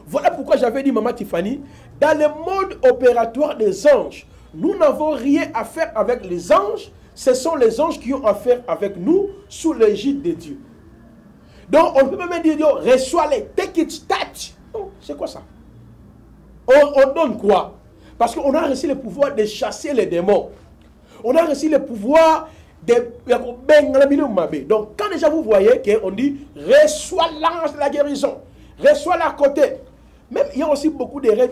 Voilà pourquoi j'avais dit, Maman Tiffany, dans le mode opératoire des anges, nous n'avons rien à faire avec les anges. Ce sont les anges qui ont affaire avec nous sous l'égide de Dieu. Donc, on ne peut même dire, reçois-les, take it, touch. Non, c'est quoi ça? On donne quoi? Parce qu'on a reçu le pouvoir de chasser les démons. On a reçu le pouvoir de... Donc, quand déjà vous voyez qu'on dit, reçois l'ange de la guérison, reçois-la à côté. Même, il y a aussi beaucoup de rêves,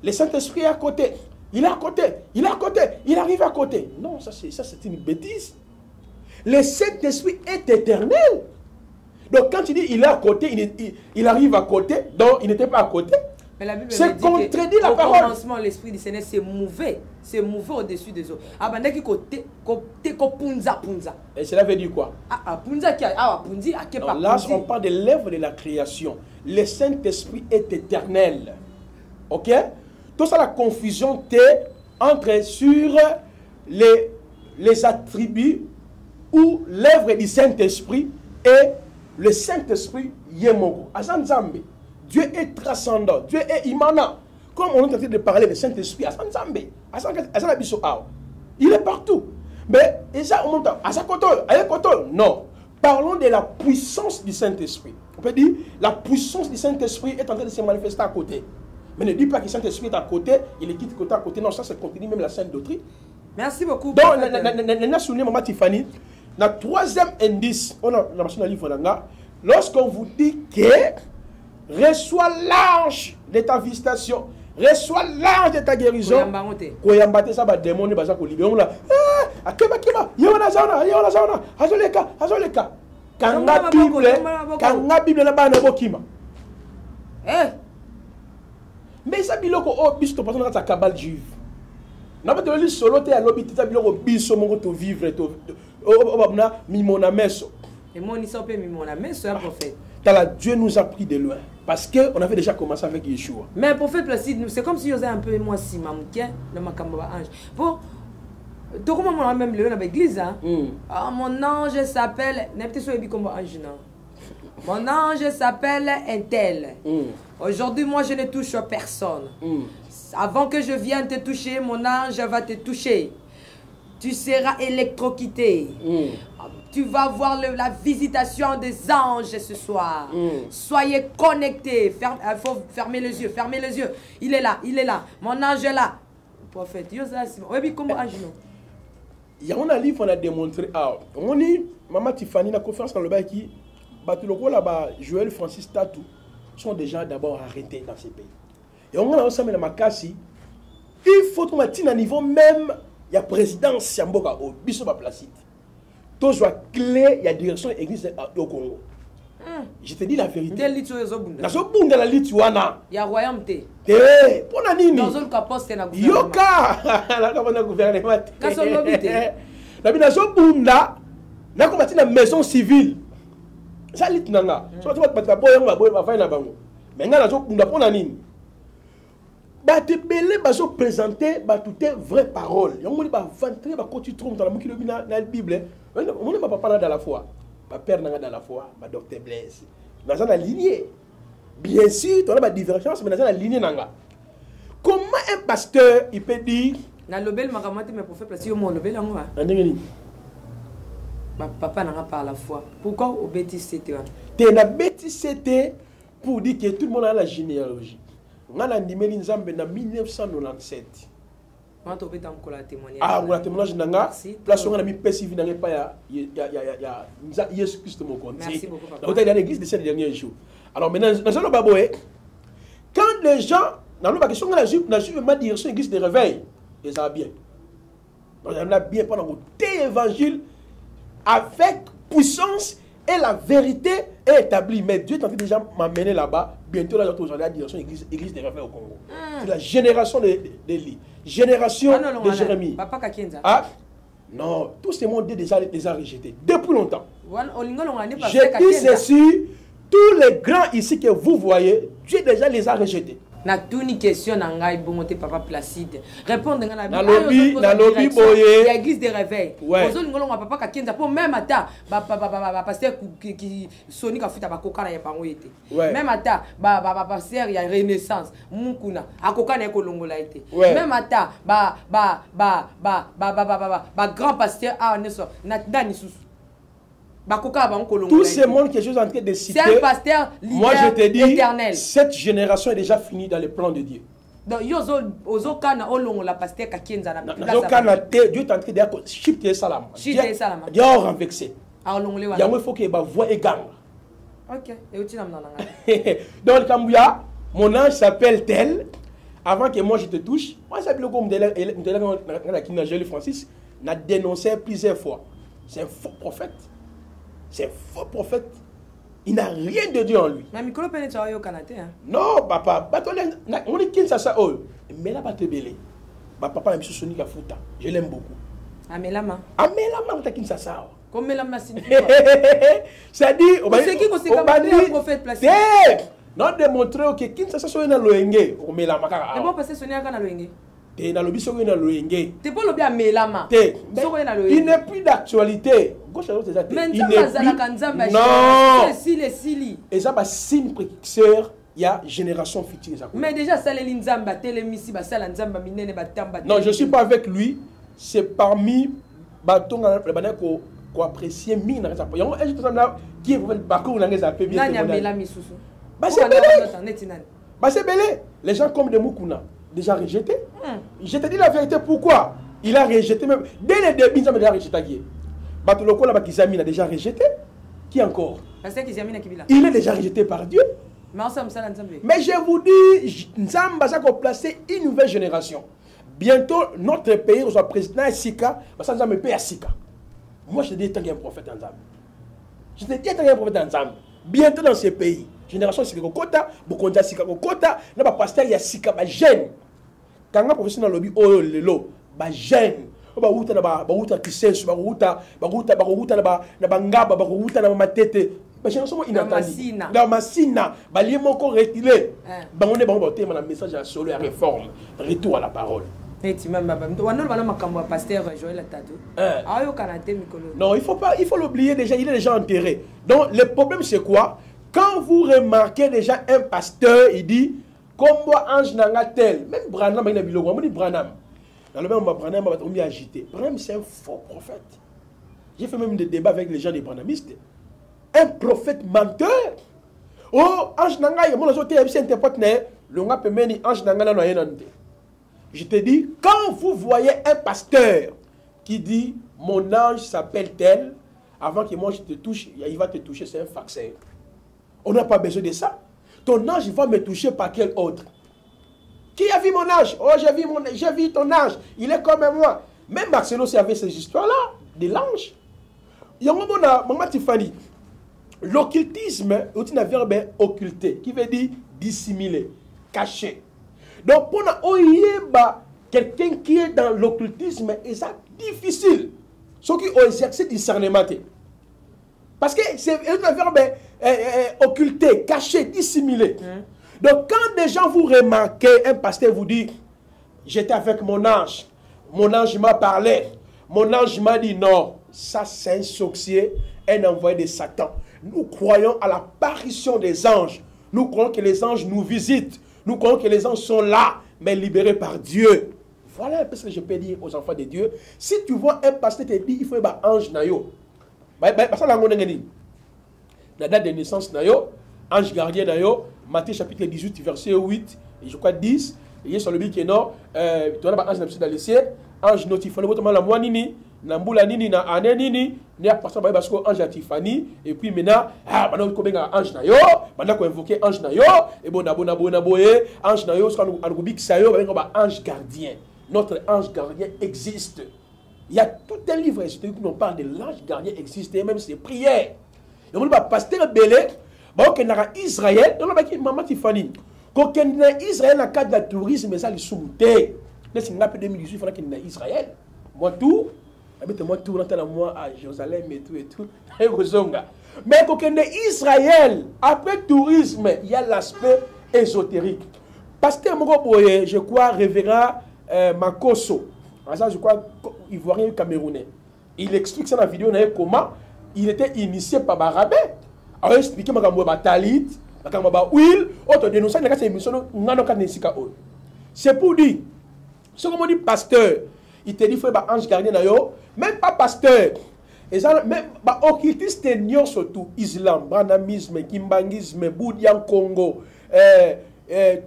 le Saint-Esprit est à côté. Il est à côté, il est à côté, il arrive à côté. Non, ça c'est une bêtise. Le Saint-Esprit est éternel. Donc quand tu dis il est à côté, il arrive à côté, donc il n'était pas à côté. Mais la Bible c'est contredit la parole. Au commencement, l'Esprit du Seigneur s'est mouvé au-dessus des eaux. Et cela veut dire quoi? Là, on parle de l'œuvre de la création. Le Saint-Esprit est éternel. Ok? Tout ça, la confusion entre sur les attributs ou l'œuvre du Saint-Esprit et le Saint-Esprit Yemogo. Azan Zambé. Dieu est transcendant, Dieu est immanent. Comme on est en train de parler du Saint-Esprit, Azan Zambé. Il est partout. Mais, non. Parlons de la puissance du Saint-Esprit. On peut dire, la puissance du Saint-Esprit est en train de se manifester à côté. Mais ne dis pas que le Saint-Esprit est à côté, il est quitte côté à côté. Non, ça, c'est continue même la sainte doctrine. Merci beaucoup. Donc, on a souligné, Maman Tiffany, le troisième indice, on a mentionné le livre d'Anga, lorsqu'on vous dit que reçois l'ange de ta visitation, reçois l'ange de ta guérison, koyambate ça va démoner, ça va libérer. On l'a, akeba keba, yona zona, azoleka. Kanga Bible na bana bokima. Mais ça biloko o biso personne dans sa cabale juive. Na ba de solo te alobi tita biloko biso mongo to vivre to obabna mimona meso. Et moi ni ça peut mimona meso un prophète. Dieu nous a pris de loin parce que on avait déjà commencé avec Yeshua. Mais prophète Placide, c'est comme si il y avait un peu moi si mamoukia le makamba ange. Pour tout comme on a même le dans l'église hein. Mon ange s'appelle n'importe soit comme ange non. Mon ange s'appelle un tel. Aujourd'hui, moi, je ne touche personne. Avant que je vienne te toucher, mon ange va te toucher. Tu seras électrocuté. Tu vas voir la visitation des anges ce soir. Soyez connectés. Il faut fermer les yeux. Fermez les yeux. Il est là. Mon ange est là. Prophète, oui, comment ange non? Il y a un livre, on a démontré. On dit, Maman Tiffany, la conférence dans le bail qui. Là-bas, Joël Francis Tatou sont déjà d'abord arrêtés dans ces pays. Et on a ensemble la Makassi. Il faut que à niveau même, il y a présidence Yamboka au Bissoba Placide. Tout soit clé, il y a direction église au Congo. Je te dis la vérité. Il y a royauté. Pour la nini. Dans un caposte na gouvernement. Yoka. La gouvernement. La la maison civile. Ça lit nanga. So tu vas pas boyer va faire na bango. Mais ngana zo kunda pona nini? Ba te belé ba zo présenter ba toutes vraies paroles. Yango li ba ventrer ba quand tu trompes dans la mokilo bina na Bible. On ne va pas parler dans la foi. Ba père nanga dans la foi, ba docteur Blaise. Dans la lignée. Bien sûr, tu as la divergence mais dans la lignée nanga. Comment un pasteur il peut dire na lobel makamati mais prophète place yo mo lobel yango ha? Ndengeni. Papa n'a pas la foi. Pourquoi au bêtise c'était? Tu as bêtise c'était pour dire que tout le monde a la généalogie. On a animé l'Inzambe en 1997. On a trouvé dans le témoignage. On a témoignage dans la place où on a mis Pessi dans pas ya Jésus Christ mon compte. Merci beaucoup papa. On est dans l'église de ces derniers jours. Alors maintenant dans le baboé quand les gens dans le question on a suivi ma direction église de réveil, ils ça bien. Donc on a bien pendant le évangile avec puissance et la vérité est établie. Mais Dieu est en train déjà m'amener là-bas. Bientôt, là, je vais à la direction église des réveils au Congo. C'est la génération d'Élie. Génération de Jérémie. Papa Kakenza. Non, tous ces mondes les a rejetés. Depuis longtemps. Je dis ceci, tous les grands ici que vous voyez, Dieu déjà les a rejetés. na tuni question na ngai bongo te papa Placide répondre nga na lobby boye ya église de réveil ouais. ozo lingolo nga papa Kakenza pour même ata ba pasteur qui soni ka futa ba kokana ya bango ete ouais. même ata ba pasteur ya renaissance mukuna akokana ya kolongola ete ouais. même ata ba grand pasteur a neso na dani susu. Tous ces mondes que je suis en train de citer, c'est un pasteur leader, moi je te dis, éternel. Cette génération est déjà finie dans les plans de Dieu. Donc, Dieu est en train de shifter salam. Dieu a renversé. Il faut que la voix est gagne. Ok. Donc, Kambouya, mon ange s'appelle tel. Avant que moi je te touche, moi j'appelle le comme de Francis, n'a dénoncé plusieurs fois. C'est un faux prophète. C'est un faux prophète. Il n'a rien de Dieu en lui. Mais Mikolo Pene Tchawa au Canada. Non, papa. On est qui ça oh. Mais là, te belé. Papa est Soni Kafuta. Je l'aime beaucoup. Amelama. Amelama, on t'a qui ça. Comme Melama signifie. Ça dit, on va dire. C'est qui un prophète placé. Non, démontrer que Kinshasa soit dans l'Oenge. On met la maca. Et bon, parce que Sonia dans l'Oenge. T'es dans le biso dans l'Oenge. T'es pas le bien Melama. Il n'est plus d'actualité. Mais non. Et ça va signe précurseur. Il y a génération future. Mais déjà, ça les Nzamba, Télémissi, ça Nzamba, Minene, Batamba. Non, je ne suis pas avec lui. C'est parmi Baton qu'on apprécie mine. Il y a un qui est le parcours dans les appels. C'est belé. Les gens comme de Moukouna, déjà rejeté. Je te dis la vérité, pourquoi il a rejeté même. Dès le début, il a déjà rejeté. Batoloko là, Kizamine a déjà rejeté. Qui encore? Il est déjà rejeté par Dieu. Mais je vous dis, Nzamba a placé une nouvelle génération. Bientôt, notre pays reçoit président Sika, ça Nzamba paye à Sika. Moi, je te dis, tant qu'il y a un prophète Nzamba. Je te dis, tant qu'il y a un prophète Nzamba. Bientôt dans ce pays, génération Sika Kota, Bokonja Sika Kota, il y a un pasteur, il y a Sika, il y a jeune. Quand un professionnel lobby, oh, lelo, il y a jeune. Baruta na baruta kisensu baruta na bangaba baruta na matete bachanso inatandi na masina bali moko retiré bangone bango tema na message à solo à réforme retour à la parole non il faut l'oublier déjà il est déjà enterré donc le problème c'est quoi quand vous remarquez déjà un pasteur il dit comme ange nanga tel même Branham il a bilogo on dit Branham. Dans le même Branham, on m'a agité. Branham, c'est un faux prophète. J'ai fait même des débats avec les gens des branhamistes. Un prophète menteur. Oh, ange nanga, mon autre c'est un pote le nga peut mener ange nanga na yenante. Je te dis, quand vous voyez un pasteur qui dit mon ange s'appelle tel, avant que moi je te touche, il va te toucher, c'est un vaccin. On n'a pas besoin de ça. Ton ange va me toucher par quel autre? Qui a vu mon âge? Oh, j'ai vu ton âge. Il est comme moi. Même Marcelo, c'est avec ces histoires-là, de l'ange. Il y a un moment, Maman Tiffany, l'occultisme est un verbe occulter, qui veut dire dissimuler, cacher. Donc, pour quelqu'un qui est dans l'occultisme, c'est difficile. Ceux qui ont exercé discernement. Parce que c'est un verbe occulter, cacher, dissimuler. Donc, quand des gens vous remarquez, un pasteur vous dit, j'étais avec mon ange m'a parlé, mon ange m'a dit non, ça c'est un sorcier, un envoyé de Satan. Nous croyons à l'apparition des anges, nous croyons que les anges nous visitent, nous croyons que les anges sont là, mais libérés par Dieu. Voilà un peu ce que je peux dire aux enfants de Dieu. Si tu vois un pasteur te dit, il faut un ange nayo. La date de naissance nayo, ange gardien nayo, Matthieu chapitre 18, verset 8, et je crois 10, il y a sur le but qui est non, tu as un ange dans le ciel, ange notifié, la moi nini, Namboula nini, na ane nini, ni a passé par parce que ange a Tiffany, et puis maintenant, maintenant qu'on a ange nayo, maintenant qu'on invoque ange nayo, et bon, ange nayo, ce qu'on a dit que ça yo, ange gardien. Notre ange gardien existe. Il y a tout un livre qui nous parle de l'ange gardien existe, et même ses prières. Et on dit, pasteur Belé, bon, que dans Israël, dans le maman Tiffany, quand Israël dans le cadre de tourisme, ça les soumouté. Là, c'est un peu 2018, il faut qu'il y ait Israël. Moi, tout, moi, tout, moi, à Jérusalem et tout, mais quand il y a Israël, après tourisme, il y a l'aspect ésotérique. pasteur moko boye je crois révérend Makoso ça je crois ivoirien camerounais il explique ça dans la vidéo comment il était initié par Barabé alors il explique makambo ba talit makambo ba huile auto dénoncer na émission ngano ka nesika o c'est pour dire ce qu'on dit pasteur il te dit faut ba ange gardien na yo même pas pasteur et ça même ba occultiste nyon surtout islam branamisme kimbangisme bouddhisme Congo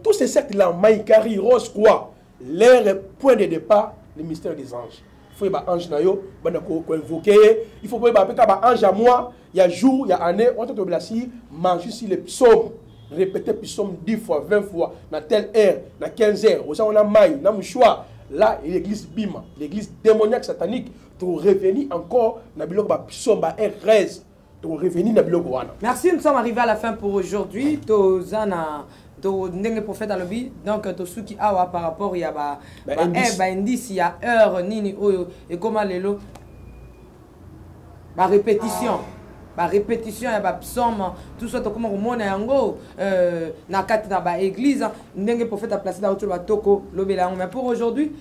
tous ces sectes là Maïkari Rose quoi leur point de départ le mystère des anges il faut ba ange na yo bana ko invoquer il faut pas ba ange à moi il y a jour il y a année on te blasi manger sur les psaumes répéter psaume 10 fois 20 fois dans telle heure dans 15 heures au ça on a maille na mouchoir là l'église bima l'église démoniaque satanique pour revenir encore na biloko ba psaume ba R13 pour revenir na biloko wana. Merci, nous sommes arrivés à la fin pour aujourd'hui. Tozana to ndenge prophète alobi donc to suki awa par rapport ya ba indice ya heure nini oyo et comment lelo ba répétition ba répétition ya ba psaume tout ça to comment remona yango na kati na ba église ndenge prophète a placé dans ba toko lobela mais pour aujourd'hui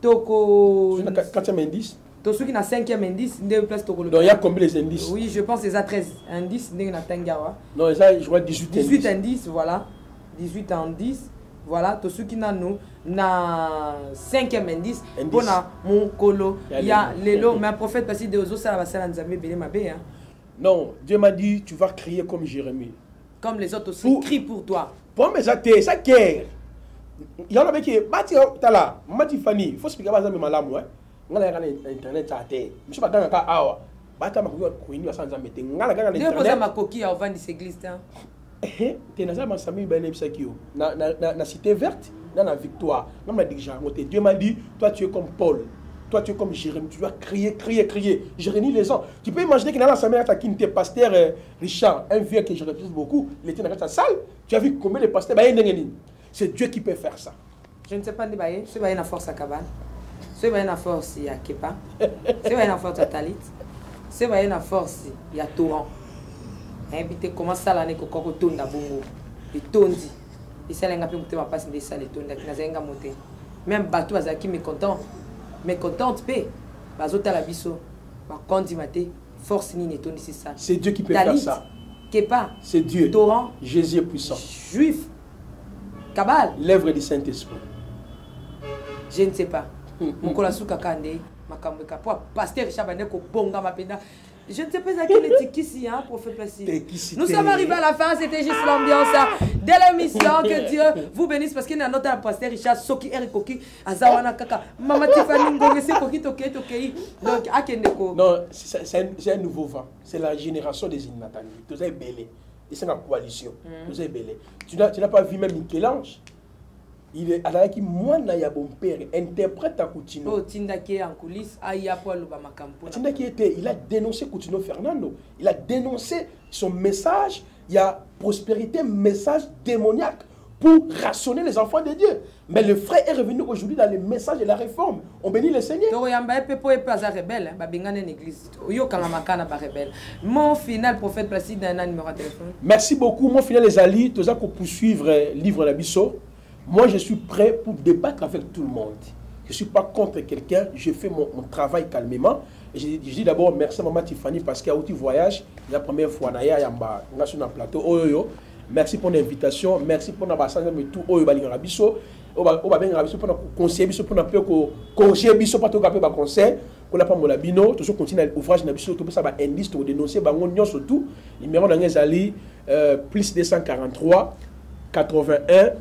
toko 4e indice to suki na 5e indice ndenge place toko lobela. Donc il y a combien les indices? Oui, je pense les 13 indices ndenge na tangawa. Non, ça je vois 18 indices voilà. 18 indices, voilà, tout ce qui n'a nous, na 5e indice, pour mon colo, il y a l'élo, mais un prophète parce que des autres, ça va se lancer ma bé. Non, Dieu m'a dit, tu vas crier comme Jérémie. Comme les autres aussi, crie pour toi. Pour mes athées, ça guerre. Il y en a qui, Bati, Tala, Mati Fanny, il faut expliquer à ma lame, ouais. On a internet, ça a été. Je suis pas dans un cas, ah, Bata, ma couille, sans embêter. On a gagné internet. Deux ma coquille à vendre cette église, tu na cité verte, dans la victoire. Dieu m'a dit, toi tu es comme Paul, toi tu es comme Jérémie, tu dois crier, crier, crier. Je réunis les gens. Tu peux imaginer que dans la semaine, tu as quitté pasteur Richard, un vieux que je respecte beaucoup, il était dans sa salle. Tu as vu combien de pasteurs, c'est Dieu qui peut faire ça. Je ne sais pas, c'est une force à Kabane, c'est une force à Kepa, c'est une force à Talit, c'est une force à Touran. Invité comment ça l'année que koko tonda bongo et tondi et ça l'enga pe monter ma passe de ça les tonda qui n'a zenga monter même bateau azaki mécontent pe bazota la biso ba kondi maté force ni tondi c'est ça c'est Dieu qui peut faire ça Kepa c'est Dieu Torrent Jésus est puissant juif Kabal l'œuvre du Saint-Esprit je ne sais pas mon kolasuka kande makambo ka pour pasteur Richard bande ko bonga mapenda. Je ne sais pas à quel est ici, hein, prophète Placide. Nous sommes arrivés à la fin, c'était juste l'ambiance de l'émission. Que Dieu vous bénisse parce qu'il y a notre pasteur Richard Soki Erikoki, Azawana Kaka, Mama Tiffany Ngongese Koki Toke Tokei. Donc, Akendeko. Non, c'est un nouveau vent. C'est la génération des Innatani. Tout est belé. Et c'est la coalition. Tout est belé. Tu n'as pas vu même Michel-Ange? Il est à qui moi na ya bon père interprète à Coutinho. Oh Tindaki en coulisses aya pour le bamakampo. Tindaki était il a dénoncé Coutinho Fernando. Il a dénoncé son message, il y a prospérité, message démoniaque pour rationner les enfants de Dieu. Mais le frère est revenu aujourd'hui dans le message de la réforme. On bénit le Seigneur. Mon final prophète Placide dans un numéro de téléphone. Merci beaucoup mon final les alliés, tous pour poursuivre le livre de la Bisso. Moi, je suis prêt pour débattre avec tout le monde. Je ne suis pas contre quelqu'un. Je fais mon travail calmement. Et je dis d'abord merci à Maman Tiffany parce qu'il y a un voyage. La première fois, il y a un plateau. Merci pour l'invitation. Merci pour l'ambassade de tout. On va bien pour conseiller, pour conseiller, pour pour conseil. On n'a pas mon labino. Tout ça continue l'ouvrage de Bisso. Tout ça va indice pour dénoncer. On surtout. Numéro dans les alliés plus 243 81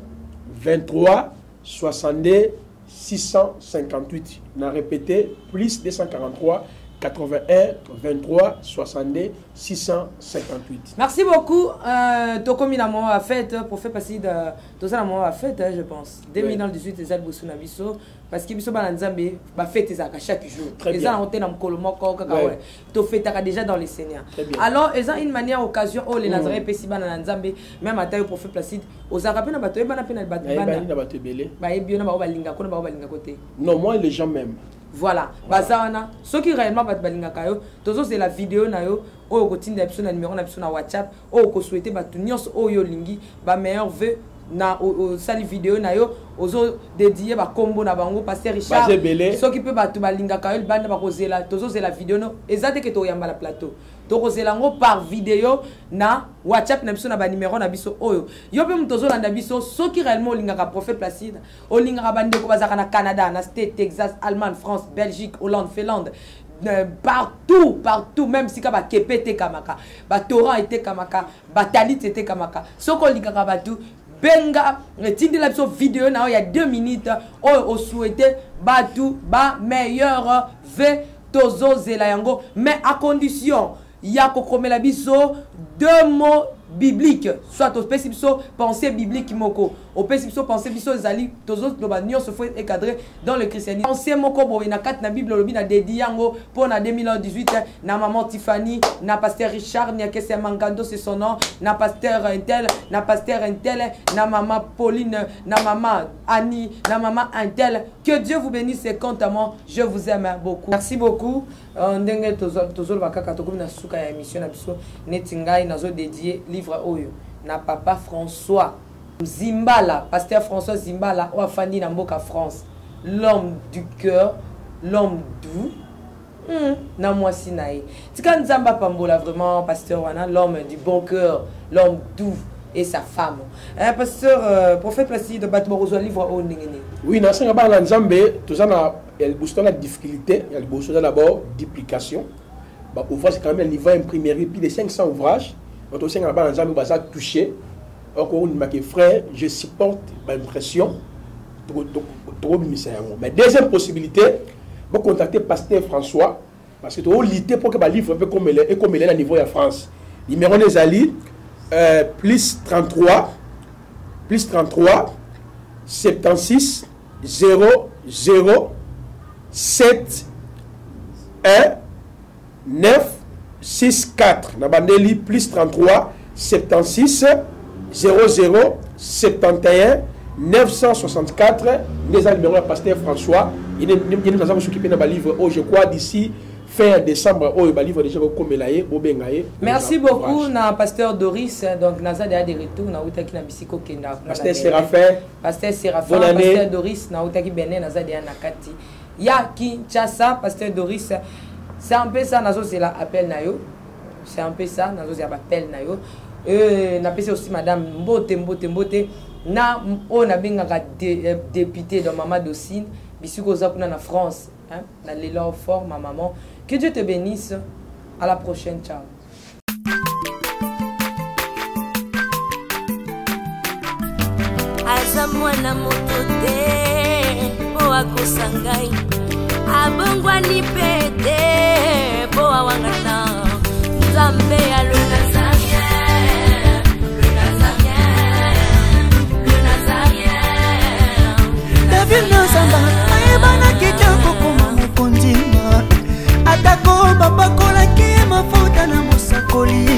23 62 658. On a répété plus 243 81 23 62 658. Merci beaucoup. Tokomi na mo a fait pour faire passer de tout ça na mo a fait je pense 2018 les albus na biso parce que biso ba nzambe ba fête ça chaque jour. Les gens ont été dans kolomo ko kaka ouais. To fête déjà dans les Seigneurs. Alors ils ont une manière occasion oh les Nazaré pesi ba na nzambe même à taille pour faire passer aux arabes na bato ba na pena ba na bato belé. Ba ebio na ba linga ko na ba linga côté. Non moi les gens même. Voilà. Bazana, ceux qui réellement battent balinga kayo, tous c'est la vidéo na yo, o ko tinda episode na numéro na episode na WhatsApp, o ko souhaiter ba tout nyos o yo lingi, ba meilleur vœu na sali vidéo na yo ozo dédié ba combo na bango pasteur Richard so qui peut ba to balingaka yo banda ba kozela tozo zela vidéo no ezate ke to yamba la plateau to kozela ngo par vidéo na WhatsApp na biso na ba numéro na biso oyo yo pe mutozo landa biso so qui réellement lingaka prophète Placide o lingaka bande ko bazaka na Canada na State Texas Allemagne France Belgique Hollande Finlande partout même si kaba kepete kamaka ba Torah était kamaka ba talit était kamaka soko lingaka batu benga tindi la vidéo na il y a 2 minutes on souhaité batu ba meilleur ve tozo zela yango mais à condition ya kokomela biso 2 mots bibliques soit au spécifique pensée biblique moko au spécifique pensée biso zali tozo loba nyo se fait encadrer dans le christianisme pensée moko bo na kat na bible lobi na dédié yango pour na 2018 na maman Tiffany na pasteur Richard ni akese Mangando c'est son nom na pasteur Intel na maman Pauline na maman Annie na maman Intel que Dieu vous bénisse et constamment je vous aime beaucoup merci beaucoup ndenge tozo loba kaka to na suka ya émission na biso netingai nazo dédié livre oyo na papa François Zimbala, pasteur François Zimbala, ou Afandi Namboka France, l'homme du cœur, l'homme doux, na moi sinaï. Tika Nzamba Pambola vraiment pasteur wana, l'homme du bon cœur, l'homme doux et sa femme. Pasteur prophète Placide Batmorozo livre au Ningene. Oui, dans ce cas Nzambe, tout ça il y a difficulté, il y a d'abord duplication. Bah ouvrage c'est quand même un livre imprimerie plus de 500 ouvrages. Donc aussi on a Nzambe ça touché. Encore une fois, frère, je supporte l'impression trop misère. Mais deuxième possibilité, vous contacter pasteur François parce que tu as l'idée pour que le livre soit comme il est à niveau de France. Numéro des alliés plus 33 76 00 7 1 9 6 4. Nabandeli plus 33 76 00 71 964. Les numéros de pasteur François. Il nous a s'occuper de livre. Oh, je crois d'ici fin décembre. Oh, le livre déjà comme elaye, obengaye. Merci beaucoup, na pasteur Doris. Donc, naza de retour na utaki na bisiko kenda. Pasteur Séraphin. Pasteur Séraphin. Pasteur Doris na utaki bene naza de nakati. Ya Kinshasa, pasteur Doris. C'est un peu ça, nazo c'est la appel na yo. C'est un peu ça, nazo c'est appel na yo. Na pese aussi madame Mbote na on a bien député de maman Docine bisiko zakuna na France hein na l'élan fort ma maman que Dieu te bénisse à la prochaine ciao azamwana motote po akosangai abongwa ni pete po awangata nzambe ya atako bapakolaki mafuta na mosakoli